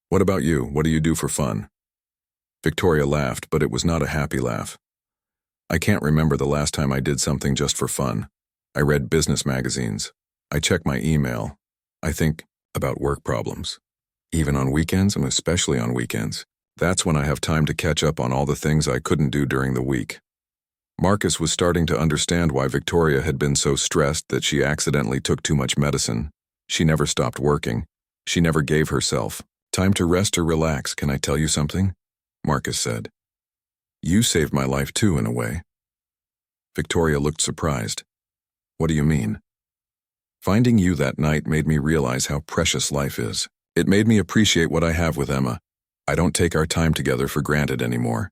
What about you? What do you do for fun? Victoria laughed, but it was not a happy laugh. I can't remember the last time I did something just for fun. I read business magazines. I check my email. I think about work problems. Even on weekends, and especially on weekends. That's when I have time to catch up on all the things I couldn't do during the week. Marcus was starting to understand why Victoria had been so stressed that she accidentally took too much medicine. She never stopped working. She never gave herself time to rest or relax. Can I tell you something? Marcus said. You saved my life too, in a way. Victoria looked surprised. What do you mean? Finding you that night made me realize how precious life is. It made me appreciate what I have with Emma. I don't take our time together for granted anymore.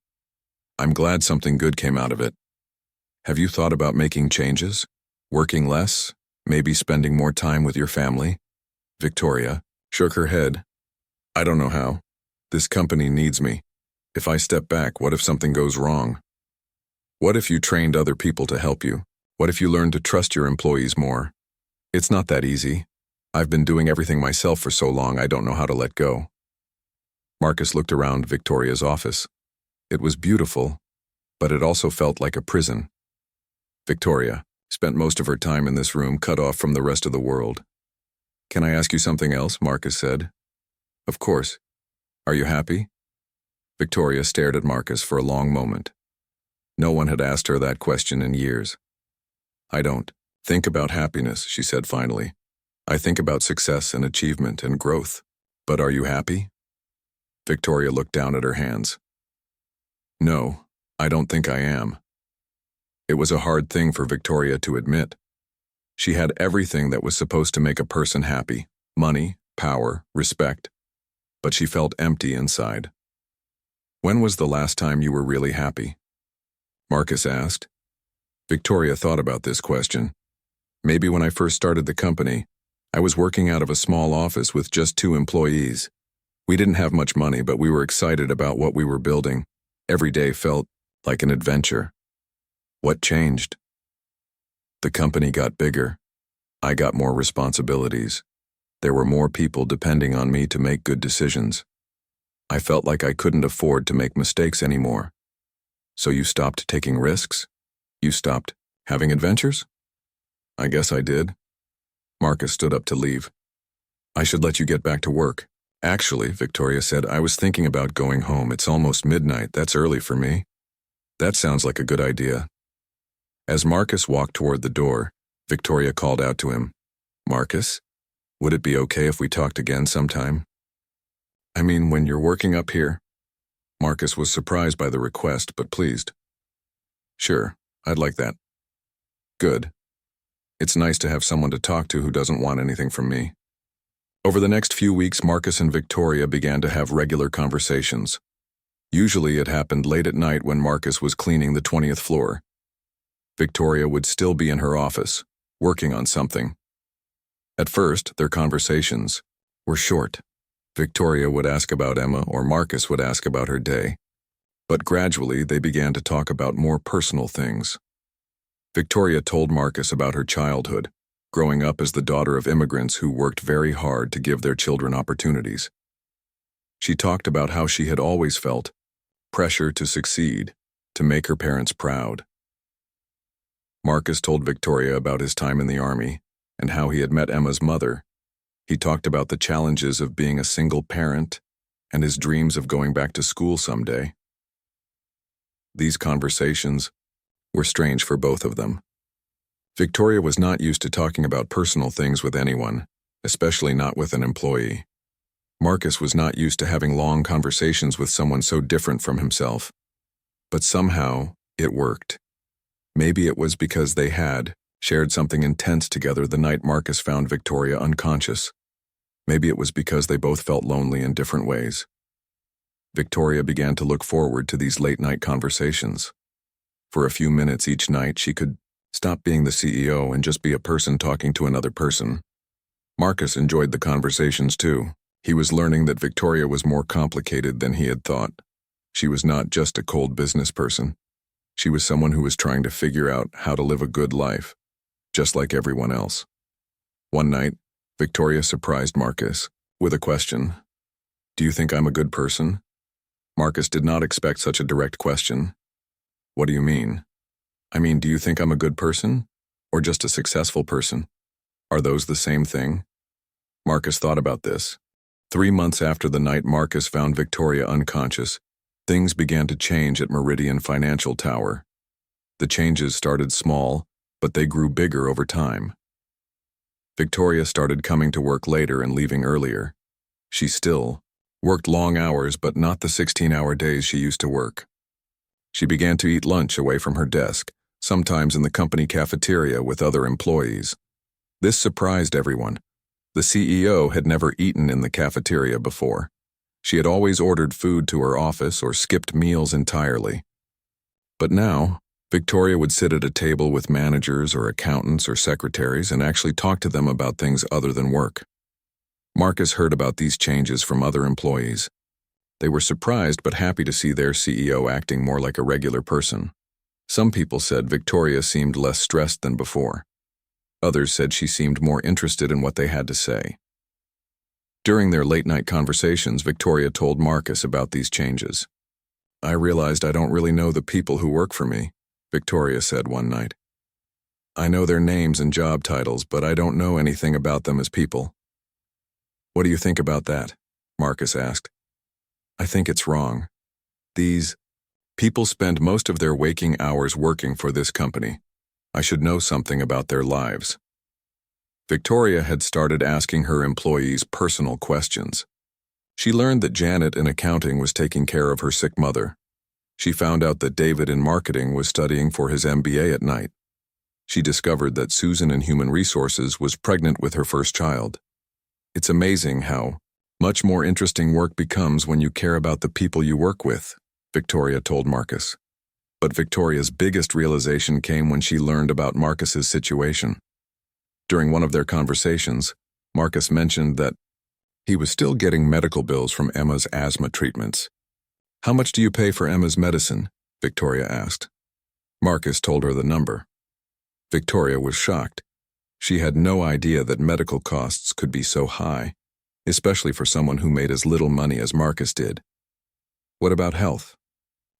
I'm glad something good came out of it. Have you thought about making changes? Working less? Maybe spending more time with your family? Victoria shook her head. I don't know how. This company needs me. If I step back, what if something goes wrong? What if you trained other people to help you? What if you learned to trust your employees more? It's not that easy. I've been doing everything myself for so long I don't know how to let go. Marcus looked around Victoria's office. It was beautiful, but it also felt like a prison. Victoria spent most of her time in this room, cut off from the rest of the world. Can I ask you something else? Marcus said. Of course. Are you happy? Victoria stared at Marcus for a long moment. No one had asked her that question in years. I don't think about happiness, she said finally. I think about success and achievement and growth. But are you happy? Victoria looked down at her hands. No, I don't think I am. It was a hard thing for Victoria to admit. She had everything that was supposed to make a person happy: money, power, respect. But she felt empty inside. When was the last time you were really happy? Marcus asked. Victoria thought about this question. Maybe when I first started the company, I was working out of a small office with just 2 employees. We didn't have much money, but we were excited about what we were building. Every day felt like an adventure. What changed? The company got bigger. I got more responsibilities. There were more people depending on me to make good decisions. I felt like I couldn't afford to make mistakes anymore. So you stopped taking risks? You stopped having adventures? I guess I did. Marcus stood up to leave. I should let you get back to work. Actually, Victoria said, I was thinking about going home. It's almost midnight. That's early for me. That sounds like a good idea. As Marcus walked toward the door, Victoria called out to him. Marcus, would it be okay if we talked again sometime? I mean, when you're working up here? Marcus was surprised by the request, but pleased. Sure, I'd like that. Good. It's nice to have someone to talk to who doesn't want anything from me. Over the next few weeks, Marcus and Victoria began to have regular conversations. Usually it happened late at night when Marcus was cleaning the 20th floor. Victoria would still be in her office, working on something. At first, their conversations were short. Victoria would ask about Emma or Marcus would ask about her day. But gradually, they began to talk about more personal things. Victoria told Marcus about her childhood, growing up as the daughter of immigrants who worked very hard to give their children opportunities. She talked about how she had always felt pressure to succeed, to make her parents proud. Marcus told Victoria about his time in the army and how he had met Emma's mother. He talked about the challenges of being a single parent and his dreams of going back to school someday. These conversations were strange for both of them. Victoria was not used to talking about personal things with anyone, especially not with an employee. Marcus was not used to having long conversations with someone so different from himself. But somehow, it worked. Maybe it was because they had shared something intense together the night Marcus found Victoria unconscious. Maybe it was because they both felt lonely in different ways. Victoria began to look forward to these late-night conversations. For a few minutes each night, she could stop being the CEO and just be a person talking to another person. Marcus enjoyed the conversations too. He was learning that Victoria was more complicated than he had thought. She was not just a cold business person. She was someone who was trying to figure out how to live a good life, just like everyone else. One night, Victoria surprised Marcus with a question. "Do you think I'm a good person?" Marcus did not expect such a direct question. "What do you mean?" "I mean, do you think I'm a good person? Or just a successful person? Are those the same thing?" Marcus thought about this. 3 months after the night Marcus found Victoria unconscious, things began to change at Meridian Financial Tower. The changes started small, but they grew bigger over time. Victoria started coming to work later and leaving earlier. She still worked long hours, but not the 16-hour days she used to work. She began to eat lunch away from her desk, sometimes in the company cafeteria with other employees. This surprised everyone. The CEO had never eaten in the cafeteria before. She had always ordered food to her office or skipped meals entirely. But now, Victoria would sit at a table with managers or accountants or secretaries and actually talk to them about things other than work. Marcus heard about these changes from other employees. They were surprised but happy to see their CEO acting more like a regular person. Some people said Victoria seemed less stressed than before. Others said she seemed more interested in what they had to say. During their late-night conversations, Victoria told Marcus about these changes. "I realized I don't really know the people who work for me," Victoria said one night. "I know their names and job titles, but I don't know anything about them as people." "What do you think about that?" Marcus asked. "I think it's wrong. These people spend most of their waking hours working for this company. I should know something about their lives." Victoria had started asking her employees personal questions. She learned that Janet in accounting was taking care of her sick mother. She found out that David in marketing was studying for his MBA at night. She discovered that Susan in human resources was pregnant with her first child. It's amazing how much more interesting work becomes when you care about the people you work with, Victoria told Marcus. But Victoria's biggest realization came when she learned about Marcus's situation. During one of their conversations, Marcus mentioned that he was still getting medical bills from Emma's asthma treatments. "How much do you pay for Emma's medicine?" Victoria asked. Marcus told her the number. Victoria was shocked. She had no idea that medical costs could be so high, especially for someone who made as little money as Marcus did. "What about health?"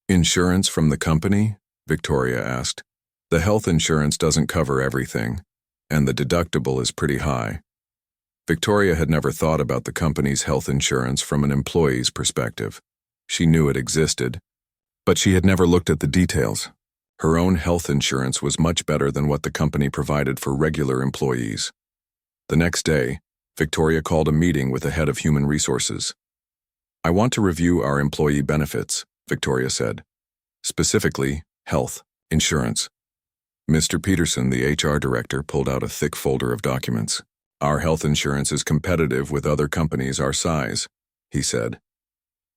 "Insurance from the company?" Victoria asked. "The health insurance doesn't cover everything, and the deductible is pretty high." Victoria had never thought about the company's health insurance from an employee's perspective. She knew it existed, but she had never looked at the details. Her own health insurance was much better than what the company provided for regular employees. The next day, Victoria called a meeting with the head of human resources. "I want to review our employee benefits," Victoria said. "Specifically, health insurance. Mr. Peterson, the HR director, pulled out a thick folder of documents. "Our health insurance is competitive with other companies our size," he said.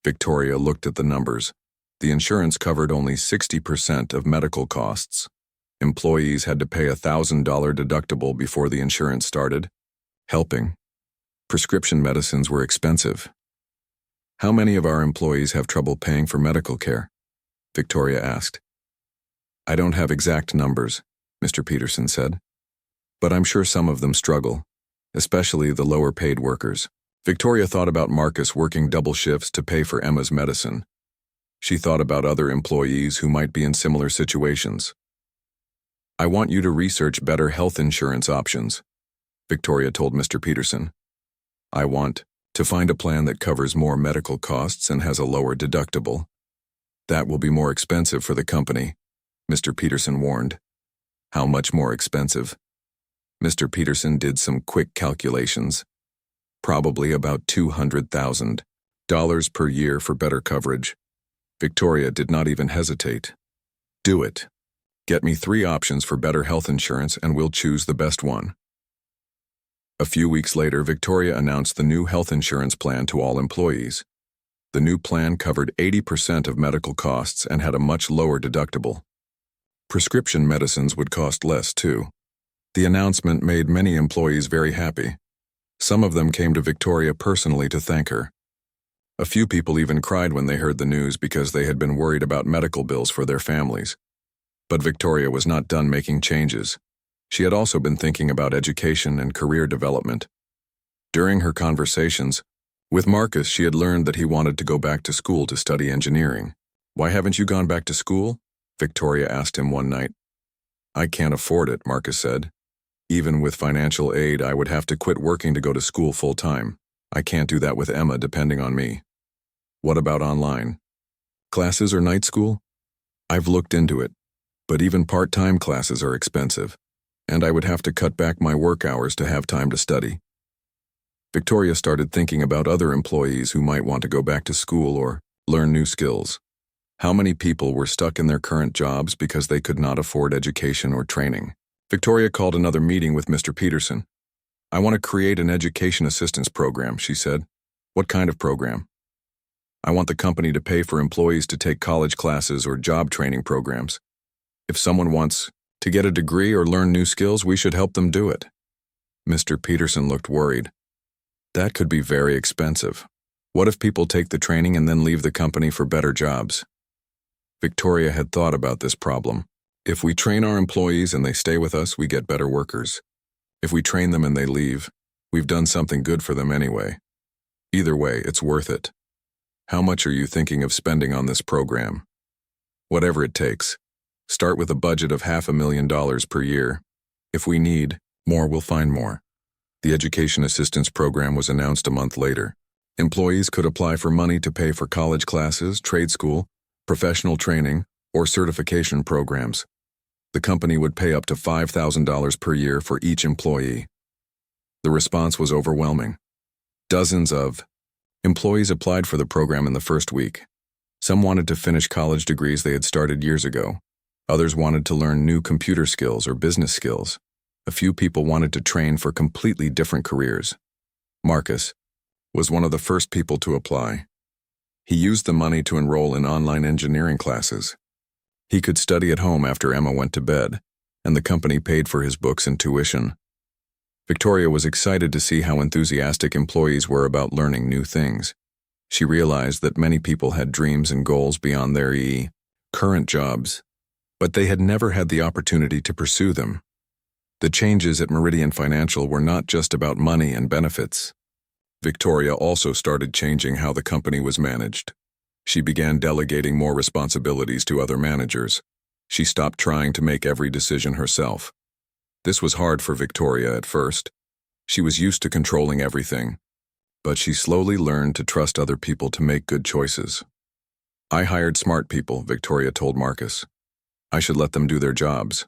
Victoria looked at the numbers. The insurance covered only 60% of medical costs. Employees had to pay a $1,000 deductible before the insurance started. Helping. Prescription medicines were expensive. "How many of our employees have trouble paying for medical care?" Victoria asked. "I don't have exact numbers," Mr. Peterson said, "but I'm sure some of them struggle, especially the lower-paid workers." Victoria thought about Marcus working double shifts to pay for Emma's medicine. She thought about other employees who might be in similar situations. "I want you to research better health insurance options," Victoria told Mr. Peterson. "I want to find a plan that covers more medical costs and has a lower deductible. That will be more expensive for the company," Mr. Peterson warned. "How much more expensive?" Mr. Peterson did some quick calculations. "Probably about $200,000 per year for better coverage." Victoria did not even hesitate. "Do it. Get me 3 options for better health insurance and we'll choose the best one." A few weeks later, Victoria announced the new health insurance plan to all employees. The new plan covered 80% of medical costs and had a much lower deductible. Prescription medicines would cost less, too. The announcement made many employees very happy. Some of them came to Victoria personally to thank her. A few people even cried when they heard the news because they had been worried about medical bills for their families. But Victoria was not done making changes. She had also been thinking about education and career development. During her conversations with Marcus, she had learned that he wanted to go back to school to study engineering. "Why haven't you gone back to school?" Victoria asked him one night. "I can't afford it," Marcus said. "Even with financial aid, I would have to quit working to go to school full-time. I can't do that with Emma depending on me." "What about online? Classes or night school?" "I've looked into it, but even part-time classes are expensive, and I would have to cut back my work hours to have time to study." Victoria started thinking about other employees who might want to go back to school or learn new skills. How many people were stuck in their current jobs because they could not afford education or training? Victoria called another meeting with Mr. Peterson. "I want to create an education assistance program," she said. "What kind of program?" "I want the company to pay for employees to take college classes or job training programs. If someone wants to get a degree or learn new skills, we should help them do it." Mr. Peterson looked worried. "That could be very expensive. What if people take the training and then leave the company for better jobs?" Victoria had thought about this problem. If we train our employees and they stay with us, we get better workers. If we train them and they leave, we've done something good for them anyway. Either way, it's worth it. "How much are you thinking of spending on this program?" "Whatever it takes. Start with a budget of $500,000 per year. If we need more, we'll find more." The Education Assistance Program was announced a month later. Employees could apply for money to pay for college classes, trade school, professional training, or certification programs. The company would pay up to $5,000 per year for each employee. The response was overwhelming. Dozens of employees applied for the program in the first week. Some wanted to finish college degrees they had started years ago. Others wanted to learn new computer skills or business skills. A few people wanted to train for completely different careers. Marcus was one of the first people to apply. He used the money to enroll in online engineering classes. He could study at home after Emma went to bed, and the company paid for his books and tuition. Victoria was excited to see how enthusiastic employees were about learning new things. She realized that many people had dreams and goals beyond their current jobs, but they had never had the opportunity to pursue them. The changes at Meridian Financial were not just about money and benefits. Victoria also started changing how the company was managed. She began delegating more responsibilities to other managers. She stopped trying to make every decision herself. This was hard for Victoria at first. She was used to controlling everything, but she slowly learned to trust other people to make good choices. "I hired smart people," Victoria told Marcus. "I should let them do their jobs."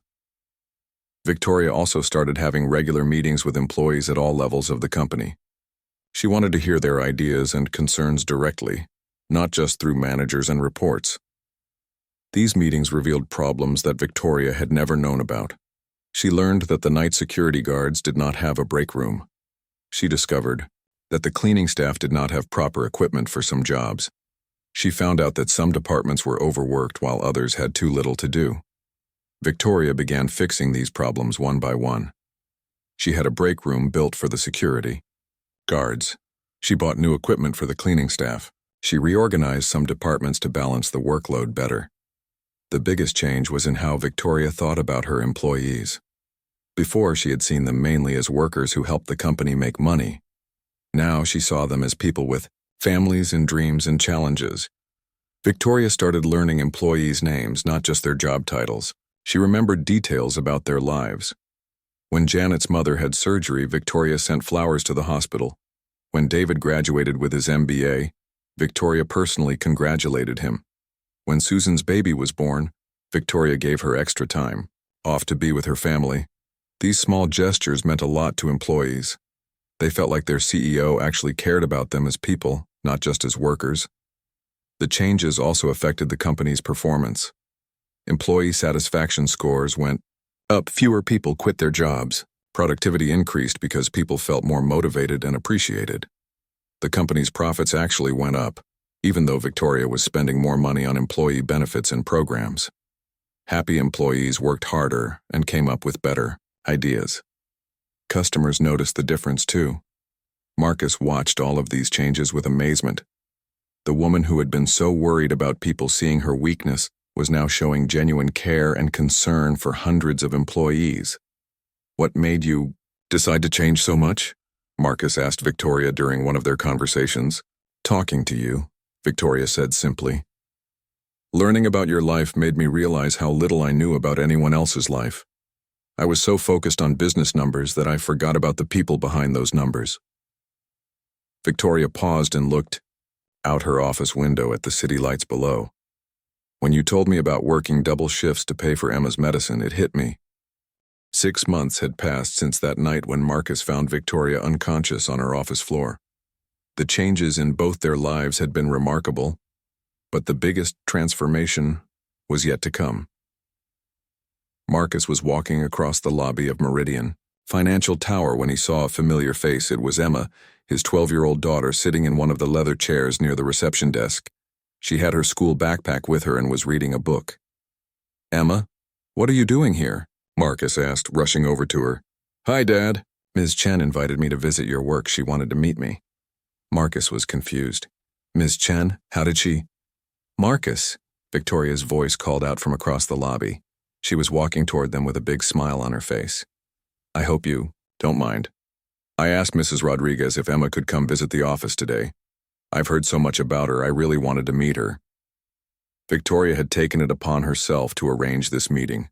Victoria also started having regular meetings with employees at all levels of the company. She wanted to hear their ideas and concerns directly, not just through managers and reports. These meetings revealed problems that Victoria had never known about. She learned that the night security guards did not have a break room. She discovered that the cleaning staff did not have proper equipment for some jobs. She found out that some departments were overworked while others had too little to do. Victoria began fixing these problems one by one. She had a break room built for the security guards. She bought new equipment for the cleaning staff. She reorganized some departments to balance the workload better. The biggest change was in how Victoria thought about her employees. Before, she had seen them mainly as workers who helped the company make money. Now she saw them as people with families and dreams and challenges. Victoria started learning employees' names, not just their job titles. She remembered details about their lives. When Janet's mother had surgery, Victoria sent flowers to the hospital. When David graduated with his MBA, Victoria personally congratulated him. When Susan's baby was born, Victoria gave her extra time off to be with her family. These small gestures meant a lot to employees. They felt like their CEO actually cared about them as people, not just as workers. The changes also affected the company's performance. Employee satisfaction scores went up. Fewer people quit their jobs. Productivity increased because people felt more motivated and appreciated. The company's profits actually went up, even though Victoria was spending more money on employee benefits and programs. Happy employees worked harder and came up with better ideas. Customers noticed the difference too. Marcus watched all of these changes with amazement. The woman who had been so worried about people seeing her weakness was now showing genuine care and concern for hundreds of employees. "What made you decide to change so much?" Marcus asked Victoria during one of their conversations. "Talking to you," Victoria said simply. "Learning about your life made me realize how little I knew about anyone else's life. I was so focused on business numbers that I forgot about the people behind those numbers." Victoria paused and looked out her office window at the city lights below. "When you told me about working double shifts to pay for Emma's medicine, it hit me." 6 months had passed since that night when Marcus found Victoria unconscious on her office floor. The changes in both their lives had been remarkable, but the biggest transformation was yet to come. Marcus was walking across the lobby of Meridian Financial Tower when he saw a familiar face. It was Emma, his 12-year-old daughter, sitting in one of the leather chairs near the reception desk. She had her school backpack with her and was reading a book. "Emma, what are you doing here?" Marcus asked, rushing over to her. "Hi, Dad. Ms. Chen invited me to visit your work. She wanted to meet me." Marcus was confused. "Ms. Chen? How did she—" "Marcus," Victoria's voice called out from across the lobby. She was walking toward them with a big smile on her face. "I hope you don't mind. I asked Mrs. Rodriguez if Emma could come visit the office today. I've heard so much about her, I really wanted to meet her." Victoria had taken it upon herself to arrange this meeting.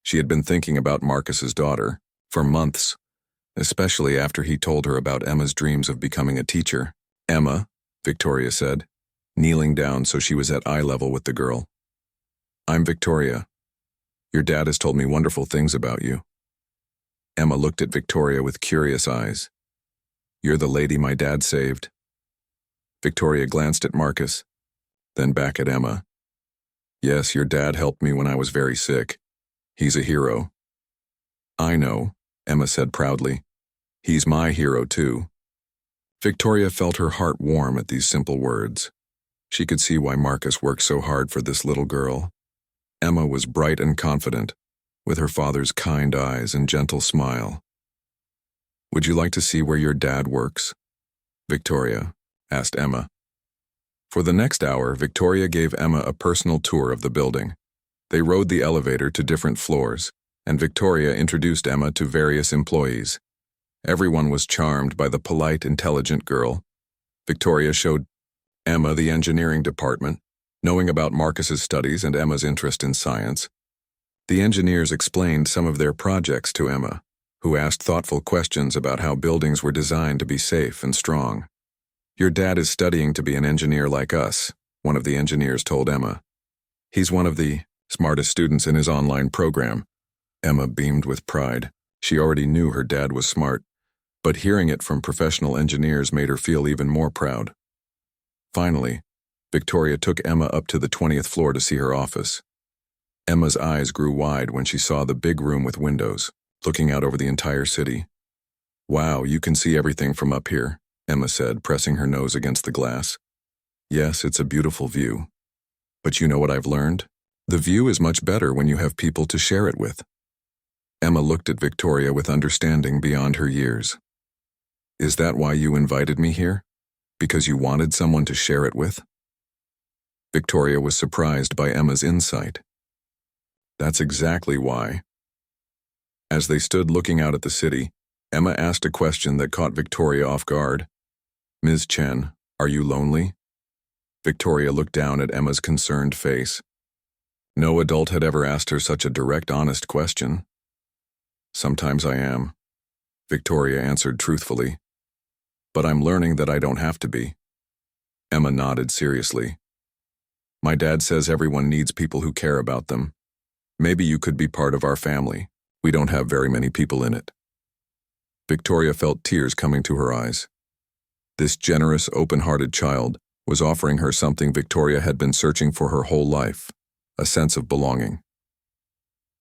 She had been thinking about Marcus's daughter for months, especially after he told her about Emma's dreams of becoming a teacher. "Emma," Victoria said, kneeling down so she was at eye level with the girl. "I'm Victoria. Your dad has told me wonderful things about you." Emma looked at Victoria with curious eyes. "You're the lady my dad saved?" Victoria glanced at Marcus, then back at Emma. "Yes, your dad helped me when I was very sick. He's a hero." "I know," Emma said proudly. "He's my hero too." Victoria felt her heart warm at these simple words. She could see why Marcus worked so hard for this little girl. Emma was bright and confident, with her father's kind eyes and gentle smile. "Would you like to see where your dad works?" Victoria asked Emma. For the next hour, Victoria gave Emma a personal tour of the building. They rode the elevator to different floors, and Victoria introduced Emma to various employees. Everyone was charmed by the polite, intelligent girl. Victoria showed Emma the engineering department, knowing about Marcus's studies and Emma's interest in science. The engineers explained some of their projects to Emma, who asked thoughtful questions about how buildings were designed to be safe and strong. "Your dad is studying to be an engineer like us," one of the engineers told Emma. "He's one of the smartest students in his online program." Emma beamed with pride. She already knew her dad was smart, but hearing it from professional engineers made her feel even more proud. Finally, Victoria took Emma up to the 20th floor to see her office. Emma's eyes grew wide when she saw the big room with windows, looking out over the entire city. "Wow, you can see everything from up here," Emma said, pressing her nose against the glass. "Yes, it's a beautiful view. But you know what I've learned? The view is much better when you have people to share it with." Emma looked at Victoria with understanding beyond her years. "Is that why you invited me here? Because you wanted someone to share it with?" Victoria was surprised by Emma's insight. "That's exactly why." As they stood looking out at the city, Emma asked a question that caught Victoria off guard. "Ms. Chen, are you lonely?" Victoria looked down at Emma's concerned face. No adult had ever asked her such a direct, honest question. "Sometimes I am," Victoria answered truthfully. "But I'm learning that I don't have to be." Emma nodded seriously. "My dad says everyone needs people who care about them. Maybe you could be part of our family. We don't have very many people in it." Victoria felt tears coming to her eyes. This generous, open-hearted child was offering her something Victoria had been searching for her whole life, a sense of belonging.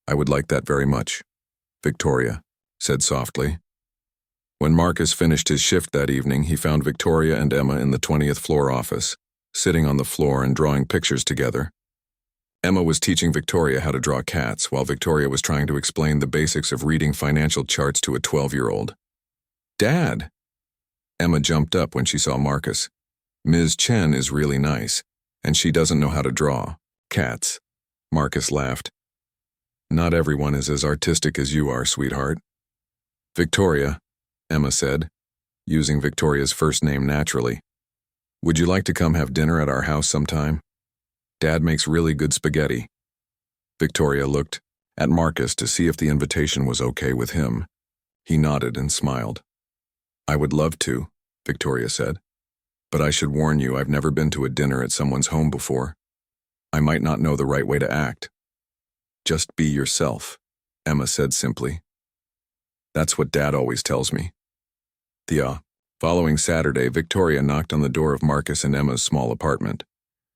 "I would like that very much," Victoria said softly. When Marcus finished his shift that evening, he found Victoria and Emma in the 20th floor office, sitting on the floor and drawing pictures together. Emma was teaching Victoria how to draw cats, while Victoria was trying to explain the basics of reading financial charts to a 12-year-old. "Dad!" Emma jumped up when she saw Marcus. "Ms. Chen is really nice, and she doesn't know how to draw cats." Marcus laughed. "Not everyone is as artistic as you are, sweetheart." "Victoria," Emma said, using Victoria's first name naturally. "Would you like to come have dinner at our house sometime? Dad makes really good spaghetti." Victoria looked at Marcus to see if the invitation was okay with him. He nodded and smiled. "I would love to," Victoria said. "But I should warn you, I've never been to a dinner at someone's home before. I might not know the right way to act." "Just be yourself," Emma said simply. "That's what Dad always tells me." The following Saturday, Victoria knocked on the door of Marcus and Emma's small apartment.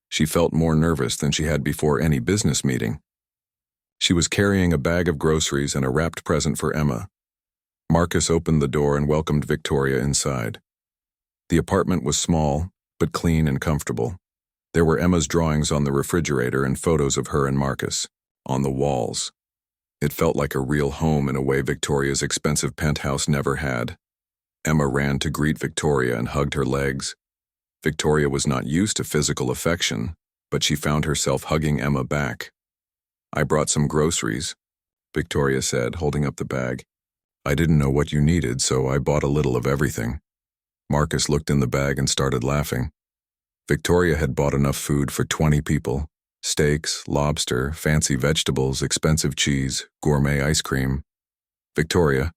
She felt more nervous than she had before any business meeting. She was carrying a bag of groceries and a wrapped present for Emma. Marcus opened the door and welcomed Victoria inside. The apartment was small, but clean and comfortable. There were Emma's drawings on the refrigerator and photos of her and Marcus on the walls. It felt like a real home in a way Victoria's expensive penthouse never had. Emma ran to greet Victoria and hugged her legs. Victoria was not used to physical affection, but she found herself hugging Emma back. "I brought some groceries," Victoria said, holding up the bag. "I didn't know what you needed, so I bought a little of everything." Marcus looked in the bag and started laughing. Victoria had bought enough food for 20 people. Steaks, lobster, fancy vegetables, expensive cheese, gourmet ice cream. "Victoria,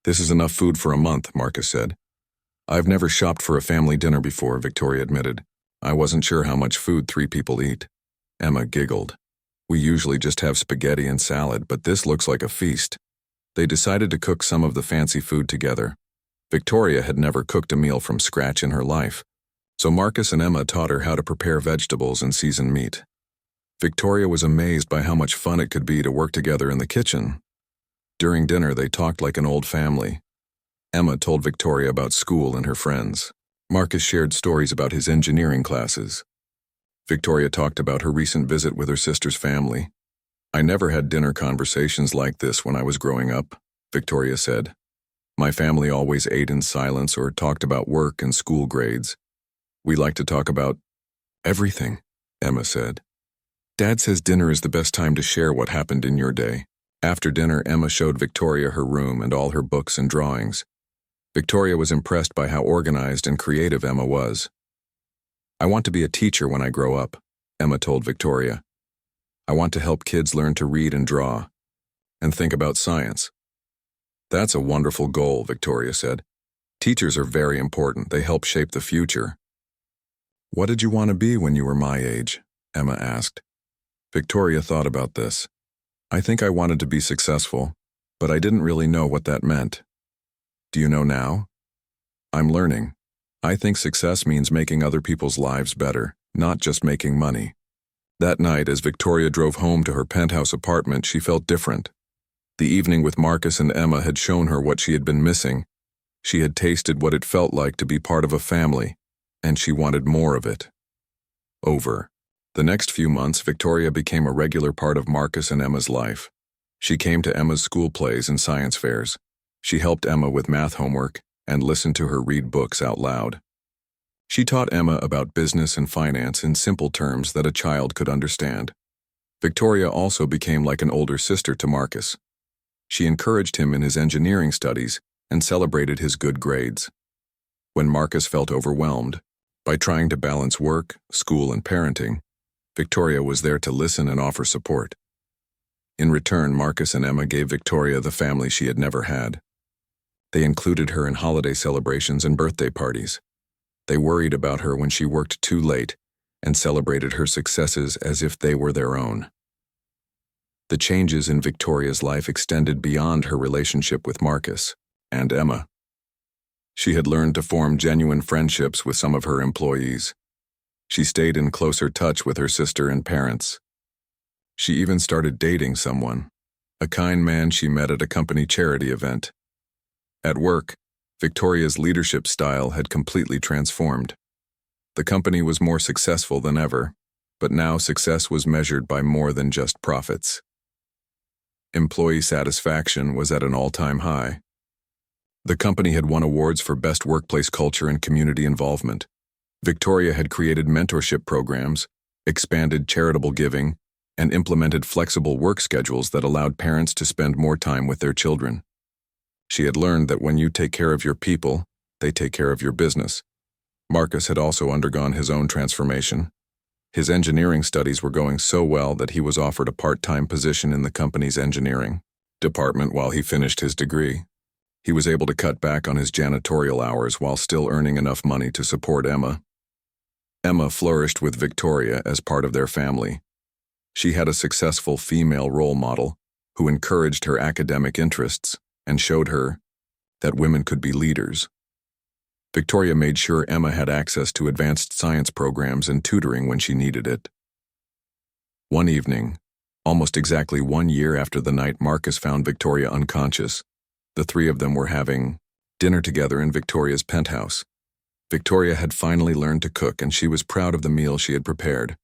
this is enough food for a month," Marcus said. "I've never shopped for a family dinner before," Victoria admitted. "I wasn't sure how much food 3 people eat." Emma giggled. "We usually just have spaghetti and salad, but this looks like a feast." They decided to cook some of the fancy food together. Victoria had never cooked a meal from scratch in her life, so Marcus and Emma taught her how to prepare vegetables and season meat. Victoria was amazed by how much fun it could be to work together in the kitchen. During dinner, they talked like an old family. Emma told Victoria about school and her friends. Marcus shared stories about his engineering classes. Victoria talked about her recent visit with her sister's family. "I never had dinner conversations like this when I was growing up," Victoria said. "My family always ate in silence or talked about work and school grades. We like to talk about everything," Emma said. "Dad says dinner is the best time to share what happened in your day." After dinner, Emma showed Victoria her room and all her books and drawings. Victoria was impressed by how organized and creative Emma was. "I want to be a teacher when I grow up," Emma told Victoria. "I want to help kids learn to read and draw, and think about science." "That's a wonderful goal," Victoria said. "Teachers are very important. They help shape the future." "What did you want to be when you were my age?" Emma asked. Victoria thought about this. "I think I wanted to be successful, but I didn't really know what that meant." "Do you know now?" "I'm learning. I think success means making other people's lives better, not just making money." That night, as Victoria drove home to her penthouse apartment, she felt different. The evening with Marcus and Emma had shown her what she had been missing. She had tasted what it felt like to be part of a family, and she wanted more of it. Over the next few months, Victoria became a regular part of Marcus and Emma's life. She came to Emma's school plays and science fairs. She helped Emma with math homework and listened to her read books out loud. She taught Emma about business and finance in simple terms that a child could understand. Victoria also became like an older sister to Marcus. She encouraged him in his engineering studies and celebrated his good grades. When Marcus felt overwhelmed by trying to balance work, school, and parenting, Victoria was there to listen and offer support. In return, Marcus and Emma gave Victoria the family she had never had. They included her in holiday celebrations and birthday parties. They worried about her when she worked too late and celebrated her successes as if they were their own. The changes in Victoria's life extended beyond her relationship with Marcus and Emma. She had learned to form genuine friendships with some of her employees. She stayed in closer touch with her sister and parents. She even started dating someone, a kind man she met at a company charity event. At work, Victoria's leadership style had completely transformed. The company was more successful than ever, but now success was measured by more than just profits. Employee satisfaction was at an all-time high. The company had won awards for best workplace culture and community involvement. Victoria had created mentorship programs, expanded charitable giving, and implemented flexible work schedules that allowed parents to spend more time with their children. She had learned that when you take care of your people, they take care of your business. Marcus had also undergone his own transformation. His engineering studies were going so well that he was offered a part-time position in the company's engineering department while he finished his degree. He was able to cut back on his janitorial hours while still earning enough money to support Emma. Emma flourished with Victoria as part of their family. She had a successful female role model who encouraged her academic interests and showed her that women could be leaders. Victoria made sure Emma had access to advanced science programs and tutoring when she needed it. One evening, almost exactly 1 year after the night Marcus found Victoria unconscious, the three of them were having dinner together in Victoria's penthouse. Victoria had finally learned to cook, and she was proud of the meal she had prepared.